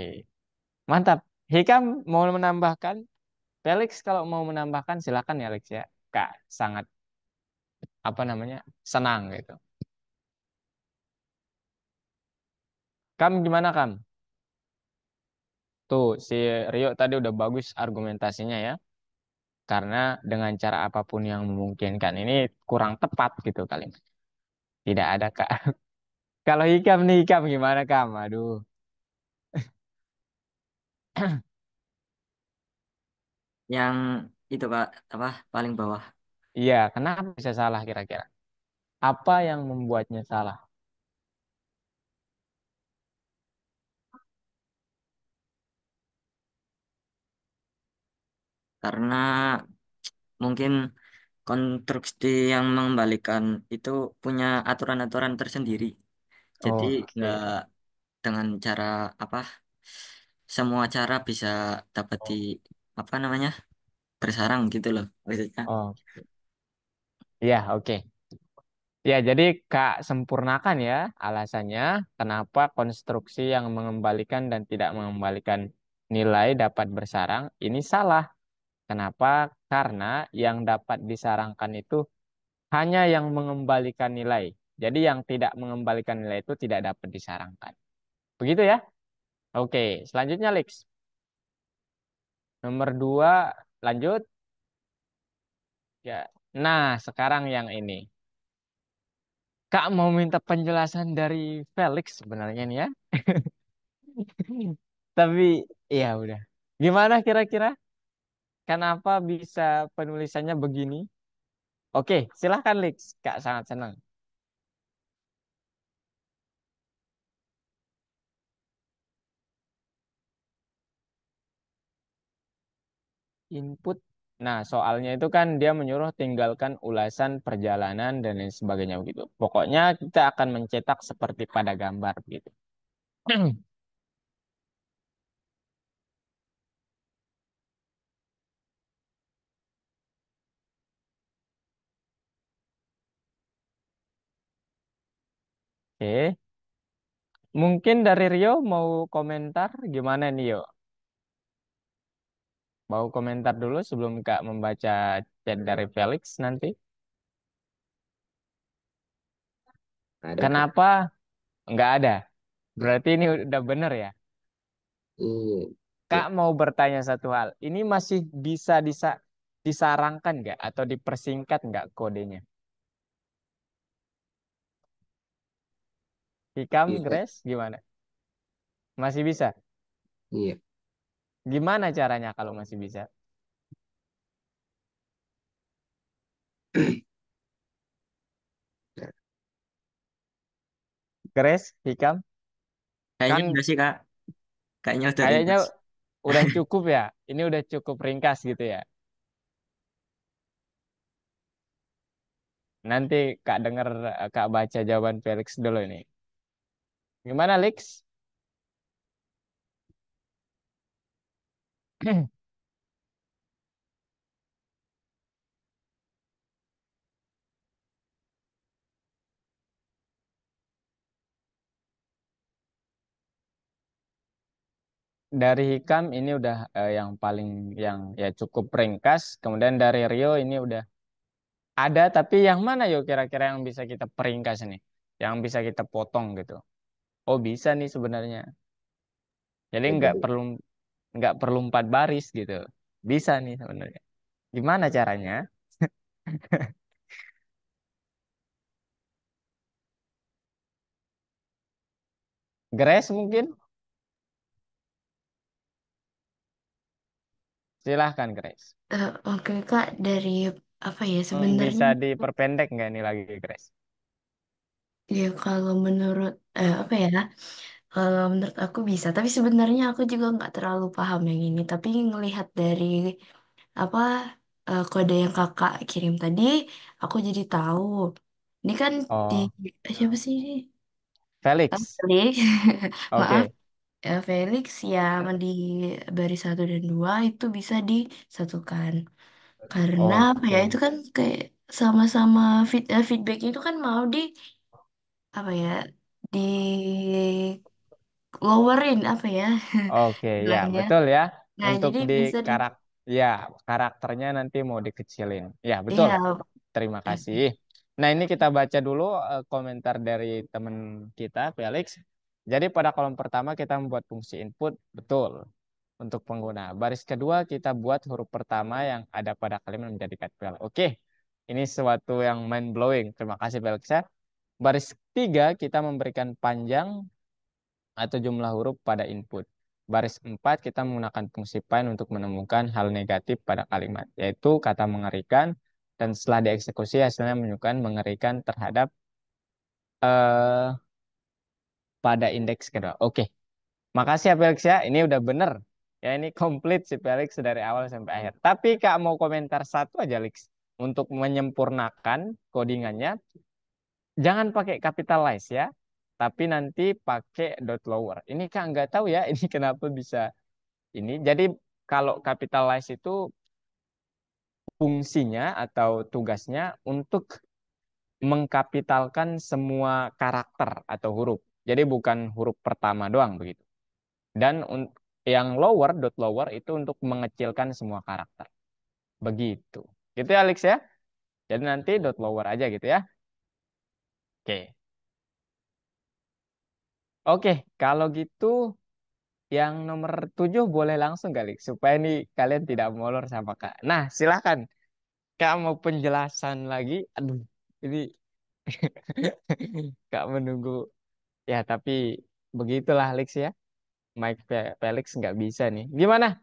mantap. Hikam mau menambahkan? Felix kalau mau menambahkan silakan ya Alex ya. Kak sangat apa namanya senang gitu. Kam gimana Kam? Tuh si Rio tadi udah bagus argumentasinya ya. Karena dengan cara apapun yang memungkinkan ini kurang tepat gitu kalimat. Tidak ada Kak. Kalau Hikam nih Hikam gimana Kam? Aduh. Yang itu Kak, apa paling bawah. Iya, kenapa bisa salah kira-kira? Apa yang membuatnya salah? Karena mungkin konstruksi yang mengembalikan itu punya aturan-aturan tersendiri. Jadi nggak Oke. dengan cara apa semua cara bisa dapat di apa namanya bersarang gitu loh maksudnya. Oh, iya, oke. Ya, jadi Kak sempurnakan ya alasannya kenapa konstruksi yang mengembalikan dan tidak mengembalikan nilai dapat bersarang ini salah. Kenapa? Karena yang dapat disarangkan itu hanya yang mengembalikan nilai. Jadi yang tidak mengembalikan nilai itu tidak dapat disarangkan. Begitu ya? Oke, selanjutnya Lex. Nomor dua, lanjut. Ya. Nah, sekarang yang ini. Kak mau minta penjelasan dari Felix sebenarnya nih ya. Tapi ya udah. Gimana kira-kira? Kenapa bisa penulisannya begini? Oke, silahkan Lex. Kak sangat senang. Input. Nah, soalnya itu kan dia menyuruh tinggalkan ulasan perjalanan dan lain sebagainya begitu. Pokoknya kita akan mencetak seperti pada gambar begitu. Oke. Mungkin dari Rio mau komentar gimana nih Yo? Mau komentar dulu sebelum Kak membaca chat dari Felix nanti. Ada, Kak. Kenapa nggak ada? Berarti ini udah bener ya? Iya. Ya. Kak mau bertanya satu hal. Ini masih bisa disarangkan nggak atau dipersingkat nggak kodenya? Hikam, Bisa. Grace, gimana? Masih bisa? Iya. Gimana caranya kalau masih bisa? Nah, Grace, Hikam, Kayaknya kan udah sih Kak, kayaknya udah kayaknya ringkas. udah cukup ya. Ini udah cukup ringkas gitu ya. Nanti Kak denger Kak baca jawaban Felix dulu ini. Gimana, Lex? dari Hikam ini udah yang paling yang ya cukup ringkas. Kemudian dari Rio ini udah ada, tapi yang mana yuk kira-kira yang bisa kita peringkas nih? Yang bisa kita potong gitu. Oh bisa nih sebenarnya. Jadi nggak perlu 4 baris gitu. Bisa nih sebenarnya. Gimana caranya? Grace mungkin? Silahkan Grace. Oke Kak, dari apa ya sebenarnya? Bisa diperpendek nggak nih lagi Grace? Ya kalau menurut apa ya? Kalau menurut aku bisa, tapi sebenarnya aku juga nggak terlalu paham yang ini. Tapi ngelihat dari apa kode yang kakak kirim tadi, aku jadi tahu. Ini kan di Oh, siapa sih ini? Felix. Felix. Maaf, Oke, Felix yang di baris 1 dan 2 itu bisa disatukan. Karena apa ya? Itu oke, kan kayak sama-sama feedback itu kan mau di apa ya? Di lowerin apa ya oke, ya bilangnya. betul ya. Nah, Untuk jadi di bisa di ya karakternya nanti mau dikecilin. Ya betul. iya. Terima kasih. Nah ini kita baca dulu komentar dari teman kita Felix. Jadi pada kolom pertama kita membuat fungsi input, betul. Untuk pengguna. Baris kedua kita buat huruf pertama yang ada pada kalimat menjadi kapital. Oke, ini sesuatu yang mind blowing. Terima kasih Felix ya. Baris ketiga kita memberikan panjang atau jumlah huruf pada input. Baris 4 kita menggunakan fungsi find untuk menemukan hal negatif pada kalimat, yaitu kata mengerikan, dan setelah dieksekusi hasilnya menunjukkan mengerikan terhadap eh, pada indeks kedua. Oke, makasih ya Felix ya, ini udah bener. Ya ini komplit si Felix dari awal sampai akhir. Tapi Kak mau komentar satu aja Felix. Untuk menyempurnakan codingannya, jangan pakai capitalize ya. Tapi nanti pakai dot lower. Ini Kak nggak tahu ya, ini kenapa bisa ini. Jadi kalau capitalize itu fungsinya atau tugasnya untuk mengkapitalkan semua karakter atau huruf. Jadi bukan huruf pertama doang begitu. Dan yang lower, dot lower itu untuk mengecilkan semua karakter. Begitu. Gitu ya Alex ya. Jadi nanti dot lower aja gitu ya. Oke. Oke, kalau gitu yang nomor 7 boleh langsung kali supaya nih kalian tidak molor sama Kak. Nah, silahkan. Kak mau penjelasan lagi? Aduh, ini Kak menunggu. Ya, tapi begitulah Alex ya. Mike Felix nggak bisa nih. Gimana?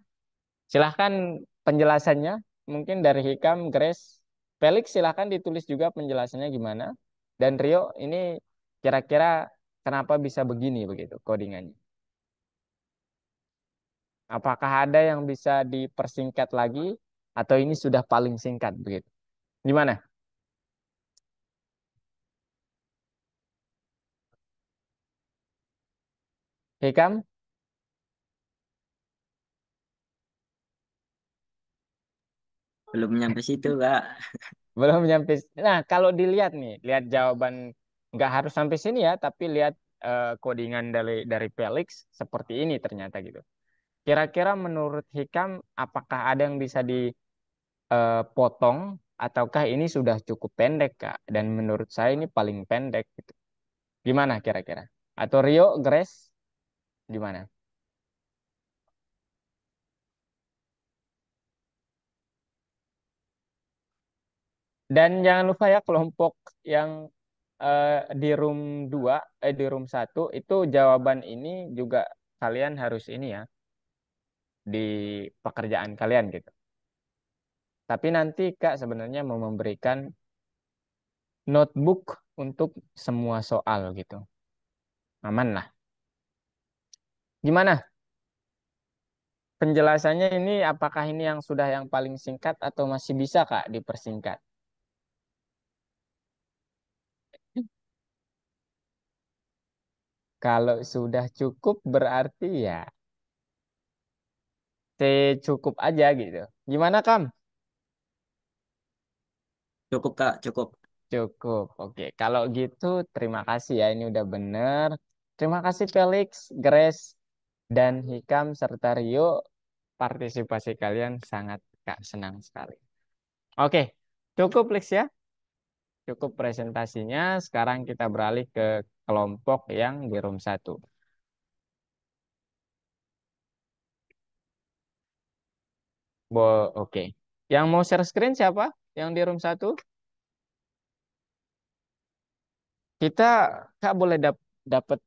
Silahkan penjelasannya. Mungkin dari Hikam, Grace. Felix silahkan ditulis juga penjelasannya gimana. Dan Rio, ini kira-kira kenapa bisa begini begitu codingannya? Apakah ada yang bisa dipersingkat lagi atau ini sudah paling singkat begitu? Gimana? Hikam? Belum nyampe situ, Kak. Belum nyampe. Nah, kalau dilihat nih, lihat jawaban nggak harus sampai sini ya, tapi lihat codingan dari Felix seperti ini ternyata gitu. Kira-kira menurut Hikam, apakah ada yang bisa dipotong ataukah ini sudah cukup pendek, Kak? Dan menurut saya ini paling pendek gitu. Gimana kira-kira? Atau Rio, Grace, gimana? Dan jangan lupa ya kelompok yang di room 2 di room 1 itu jawaban ini juga kalian harus ini ya di pekerjaan kalian gitu. Tapi nanti Kak sebenarnya mau memberikan notebook untuk semua soal gitu. Aman lah. Gimana? Penjelasannya ini apakah ini yang sudah yang paling singkat atau masih bisa Kak dipersingkat? Kalau sudah cukup berarti ya cukup aja gitu. Gimana Kam? Cukup, Kak, cukup. Cukup. Oke, kalau gitu terima kasih ya ini udah bener. Terima kasih Felix, Grace. dan Hikam serta Rio, partisipasi kalian sangat Kak senang sekali. Oke, cukup Lex ya. Cukup presentasinya. Sekarang kita beralih ke kelompok yang di room 1. Oke. Yang mau share screen siapa? Yang di room 1? Kita, Kak boleh dapat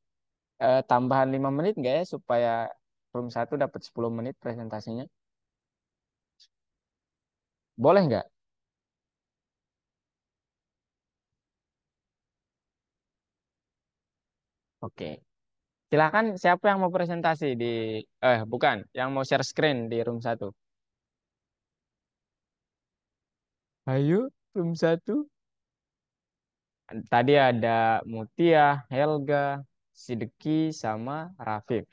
tambahan 5 menit nggak ya supaya room 1 dapat 10 menit presentasinya? Boleh nggak? Oke. Silakan siapa yang mau presentasi di bukan, yang mau share screen di room 1. Ayo, room 1. Tadi ada Mutia, Helga, Sidki sama Rafif.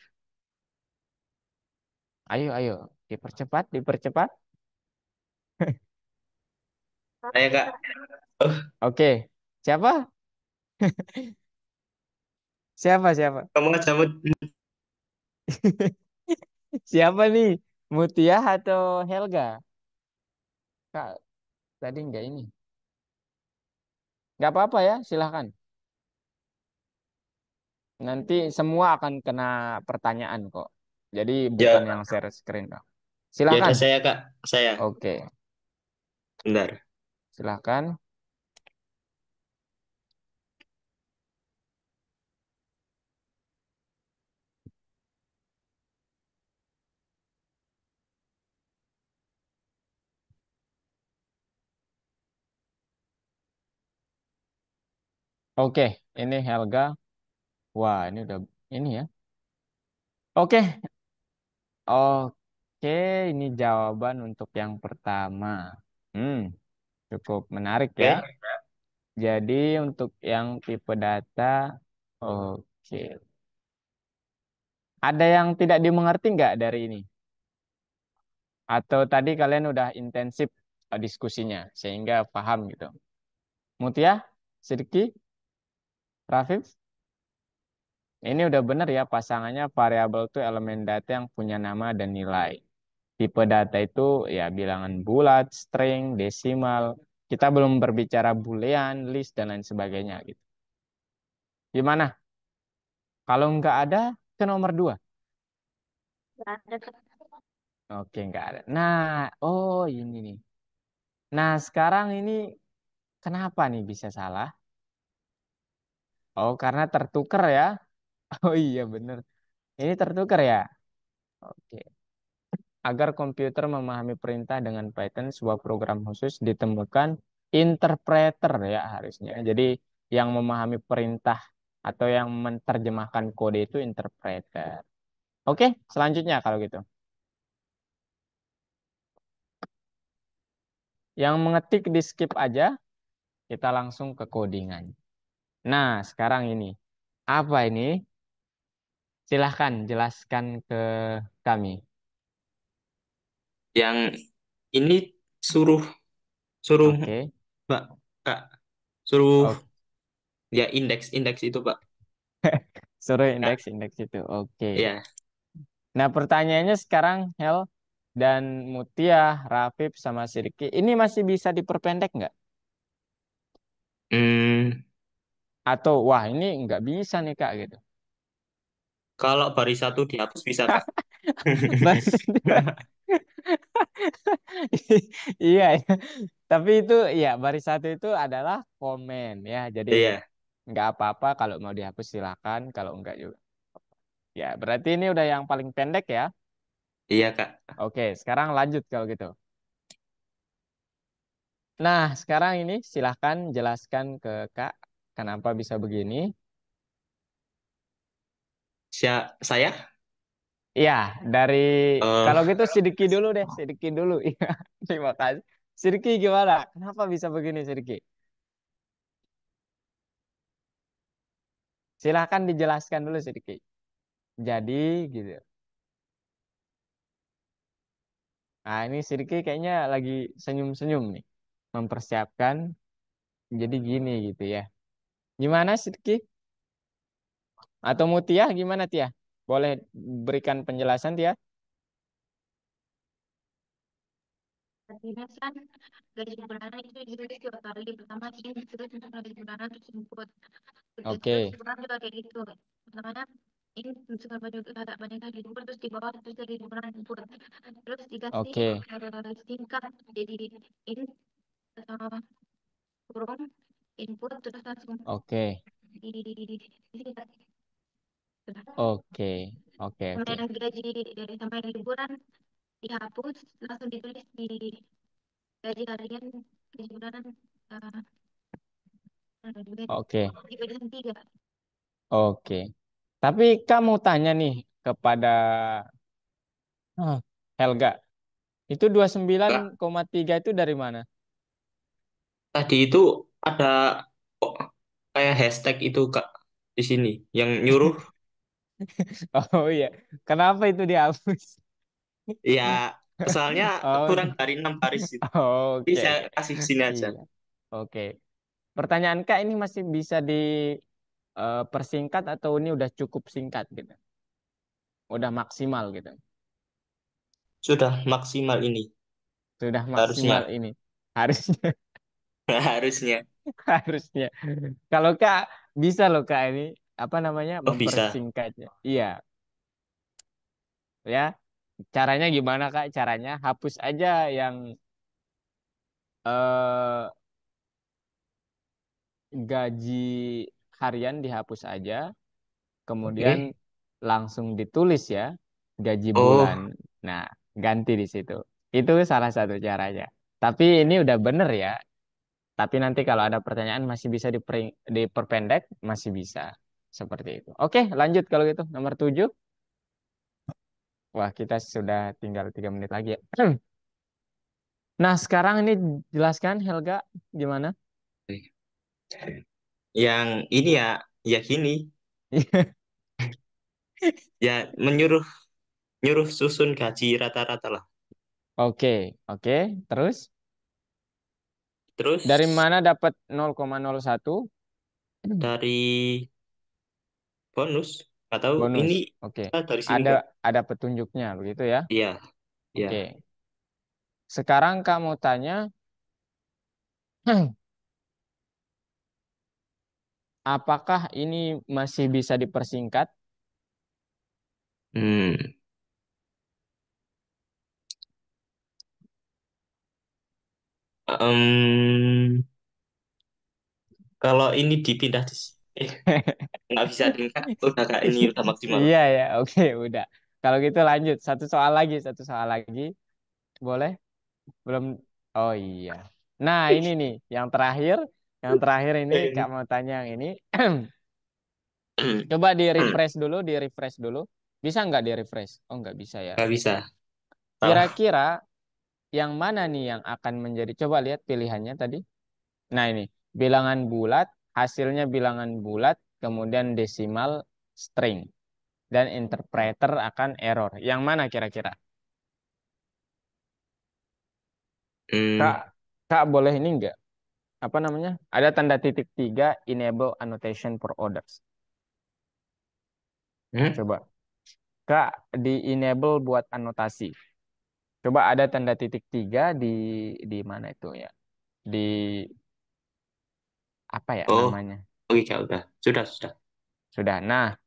Ayo, ayo, dipercepat, dipercepat. Saya Kak. Oh, Oke. Siapa? Siapa, siapa? kamu aja Siapa nih? Mutia atau Helga? Kak, tadi nggak ini. Nggak apa-apa ya, silahkan. Nanti semua akan kena pertanyaan kok. Jadi bukan ya, yang share screen, Kak. ya Silahkan. udah saya Kak. Saya. Oke, Bentar. silahkan. Oke, ini Helga. Wah, ini udah ini ya. Oke, oke, ini jawaban untuk yang pertama. Hmm, cukup menarik ya. Oke. Jadi untuk yang tipe data, oke. Ada yang tidak dimengerti nggak dari ini? Atau tadi kalian udah intensif diskusinya sehingga paham gitu. Mutia, Sidki, Rafif, ini udah bener ya pasangannya variabel itu elemen data yang punya nama dan nilai. Tipe data itu ya bilangan bulat, string, desimal. Kita belum berbicara boolean, list, dan lain sebagainya gitu. Gimana? Kalau nggak ada, ke nomor 2. Oke, nggak ada. Nah, oh ini nih. Nah, sekarang ini kenapa nih bisa salah? Oh, karena tertuker ya. Oh iya, bener. Ini tertuker ya. Oke. Agar komputer memahami perintah dengan Python, sebuah program khusus ditemukan interpreter ya harusnya. Jadi yang memahami perintah atau yang menerjemahkan kode itu interpreter. Oke, selanjutnya kalau gitu. Yang mengetik di skip aja, kita langsung ke codingan. Nah, sekarang ini. Apa ini? Silahkan jelaskan ke kami. Yang ini suruh suruh Oke. Pak Kak suruh Oke. ya indeks itu Pak. Suruh Kak. indeks itu. Oke. Ya. Nah, pertanyaannya sekarang, Hel dan Mutia, Rafif, sama Sirki, ini masih bisa diperpendek nggak? Hmm, Atau, wah ini nggak bisa nih, Kak, gitu. kalau baris satu dihapus bisa Kak. Baris Iya, ya. Tapi itu, ya, baris satu itu adalah komen, ya. Jadi, Iya, nggak apa-apa kalau mau dihapus silakan, kalau nggak juga. Ya, berarti ini udah yang paling pendek ya. iya Kak. Oke, sekarang lanjut kalau gitu. Nah, sekarang ini silahkan jelaskan ke Kak, kenapa bisa begini. Saya Iya, dari eh kalau gitu Sidiki dulu deh, Sidiki dulu. Iya, terima kasih. Sidiki gimana? Kenapa bisa begini, Sidiki? Silahkan dijelaskan dulu, Sidiki. Jadi, gitu. Nah, ini Sidiki kayaknya lagi senyum-senyum nih, mempersiapkan. Jadi gini gitu ya. Gimana, Sidiki? Atau Mutia, gimana, Tia? Boleh berikan penjelasan dia? Artinya kan gaji bulanan itu ditulis 2 kali. Pertama ini ditulis untuk gaji bulanan terus input. Terus Oke, kurang juga kayak gitu. Pertamanya ini misalkan banyak gaji input terus di bawah terus gaji bulanan input. Terus dikasih oke, singkat jadi in kurung input terus langsung oke, di oke, oke, sama oke, yang gaji dari sama yang liburan dihapus langsung ditulis di gaji harian gaji bulanan oke, dibagi 3. oke. Tapi kamu tanya nih kepada Helga, itu dua puluh sembilan Kak, koma tiga itu dari mana? tadi itu ada kok kayak hashtag itu Kak di sini yang nyuruh Oh iya, kenapa itu dihapus? ya soalnya Oh, kurang dari 6 baris itu. Jadi oke, saya oke. kasih sini aja. Iya, oke. Pertanyaan Kak ini masih bisa dipersingkat atau ini udah cukup singkat gitu? Udah maksimal gitu? Sudah maksimal ini Sudah maksimal harusnya. ini. Harusnya, Harusnya. harusnya. Kalau Kak bisa loh Kak ini apa namanya Oh bisa. mempersingkatnya. Iya, ya. Caranya gimana Kak? Caranya hapus aja yang eh, gaji harian dihapus aja, kemudian Oke. langsung ditulis ya gaji bulan. Oh, Nah, ganti di situ. Itu salah satu caranya. Tapi ini udah bener ya. Tapi nanti kalau ada pertanyaan masih bisa diperpendek, masih bisa. Seperti itu. Oke, lanjut kalau gitu. Nomor 7. Wah, kita sudah tinggal 3 menit lagi ya. Nah, sekarang ini jelaskan Helga gimana? yang ini ya, ya gini, ya menyuruh nyuruh susun gaji rata-rata lah. Oke, oke. Terus Terus dari mana dapat 0,01 dari bonus atau bonus? ini Oke. dari sini Ada enggak? ada petunjuknya begitu ya. Iya, iya. Oke. Sekarang kamu tanya, apakah ini masih bisa dipersingkat? Hmm. Em, kalau ini dipindah eh nggak bisa deh Kak. Udah Kak, ini udah maksimal. Iya ya, oke, udah. Kalau gitu lanjut, satu soal lagi, boleh? Belum. Oh iya. Nah, ini nih, yang terakhir ini Kak mau tanya yang ini. Coba di refresh dulu. Bisa nggak di refresh? Oh, nggak bisa ya. Nggak bisa. Salah. Kira-kira yang mana nih yang akan menjadi? Coba lihat pilihannya tadi. Nah, ini bilangan bulat, hasilnya bilangan bulat, kemudian desimal string dan interpreter akan error. Yang mana kira-kira? Kak, Hmm. Kak boleh ini enggak? Apa namanya? Ada tanda titik 3 enable annotation for orders. Hmm? Coba. Kak di enable buat anotasi. Coba ada tanda titik 3 di mana itu ya? Di apa ya Oh, namanya? oke Kak, udah. Sudah, sudah. Sudah. Nah,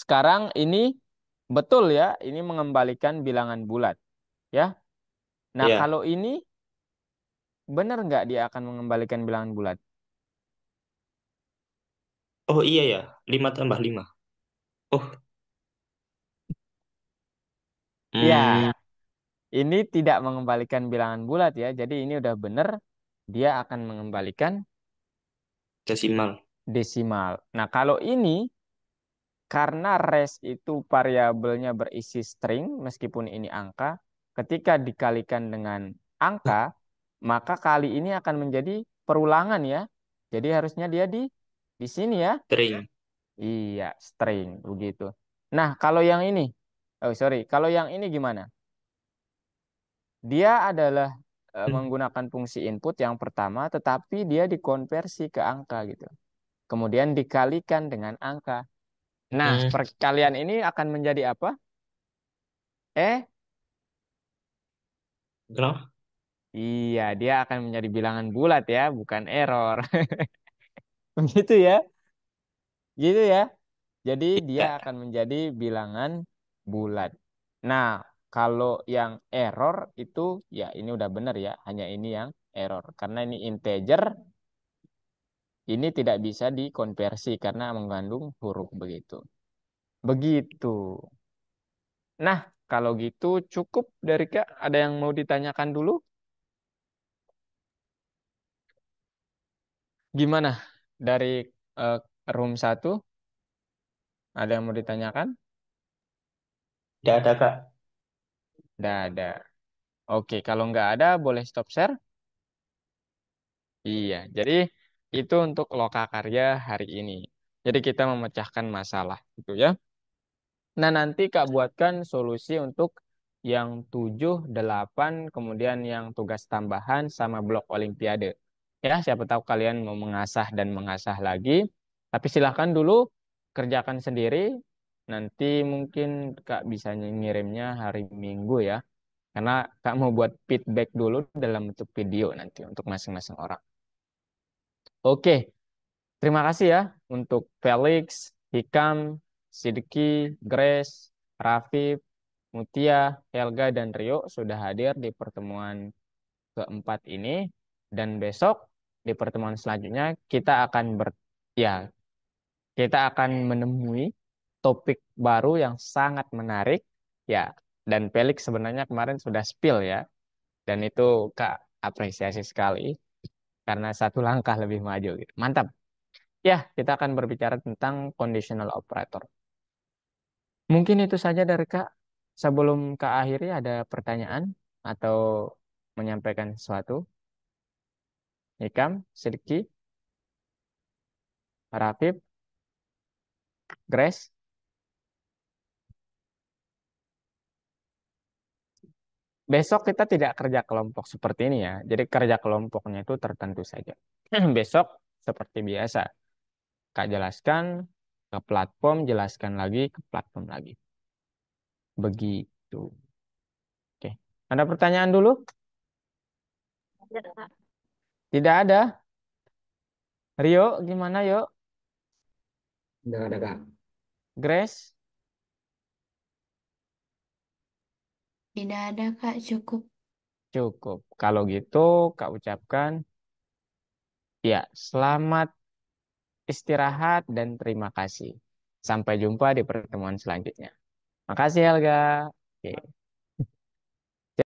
sekarang ini betul ya, ini mengembalikan bilangan bulat ya. Nah, Iya. kalau ini benar nggak dia akan mengembalikan bilangan bulat? Oh iya ya, 5 tambah 5. Oh, Ya, hmm, ini tidak mengembalikan bilangan bulat ya. Jadi ini udah benar dia akan mengembalikan desimal. desimal. Nah, kalau ini karena res itu variabelnya berisi string meskipun ini angka, ketika dikalikan dengan angka, maka kali ini akan menjadi perulangan ya. Jadi harusnya dia di sini ya. String. Iya, string begitu. Nah, kalau yang ini, oh sorry, kalau yang ini gimana? Dia adalah menggunakan fungsi input yang pertama, tetapi dia dikonversi ke angka gitu. Kemudian dikalikan dengan angka. Nah, Hmm, perkalian ini akan menjadi apa? Eh, kenapa? iya, dia akan menjadi bilangan bulat ya, bukan error. Gitu ya, gitu ya. Jadi dia Ya, akan menjadi bilangan bulat. Nah, kalau yang error itu ya ini udah benar ya, hanya ini yang error. Karena ini integer, ini tidak bisa dikonversi karena mengandung huruf begitu. Begitu. Nah, kalau gitu cukup dari Kak. Ada yang mau ditanyakan dulu? Gimana? Dari eh, room satu ada yang mau ditanyakan? tidak ada Kak. Tidak ada. Oke, kalau nggak ada boleh stop share. Iya, jadi itu untuk lokakarya hari ini. Jadi kita memecahkan masalah gitu ya. Nah, nanti Kak buatkan solusi untuk yang 7, 8, kemudian yang tugas tambahan sama blok olimpiade. Ya, siapa tahu kalian mau mengasah dan mengasah lagi. Tapi silahkan dulu kerjakan sendiri. Nanti mungkin Kak bisa ngirimnya hari Minggu ya. Karena Kak mau buat feedback dulu dalam bentuk video nanti untuk masing-masing orang. Oke, terima kasih ya untuk Felix, Hikam, Sidki, Grace, Rafif, Mutia, Helga, dan Rio sudah hadir di pertemuan keempat ini. Dan besok di pertemuan selanjutnya ya kita akan menemui topik baru yang sangat menarik ya. Dan Felix sebenarnya kemarin sudah spill ya. Dan itu Kak apresiasi sekali karena satu langkah lebih maju gitu. Mantap. Ya, kita akan berbicara tentang conditional operator. Mungkin itu saja dari Kak. Sebelum Kak akhiri ada pertanyaan atau menyampaikan sesuatu? Ikam, Sidki, Rafif, Grace. Besok kita tidak kerja kelompok seperti ini ya. Jadi kerja kelompoknya itu tertentu saja. Besok seperti biasa. Kak jelaskan ke platform, jelaskan lagi ke platform lagi. Begitu. Oke. Ada pertanyaan dulu? Tidak ada. Rio, gimana yuk? Nggak ada Kak. Grace? Tidak ada Kak, cukup. Cukup. Kalau gitu, Kak ucapkan, ya, selamat istirahat dan terima kasih. Sampai jumpa di pertemuan selanjutnya. Makasih, Helga. Oke.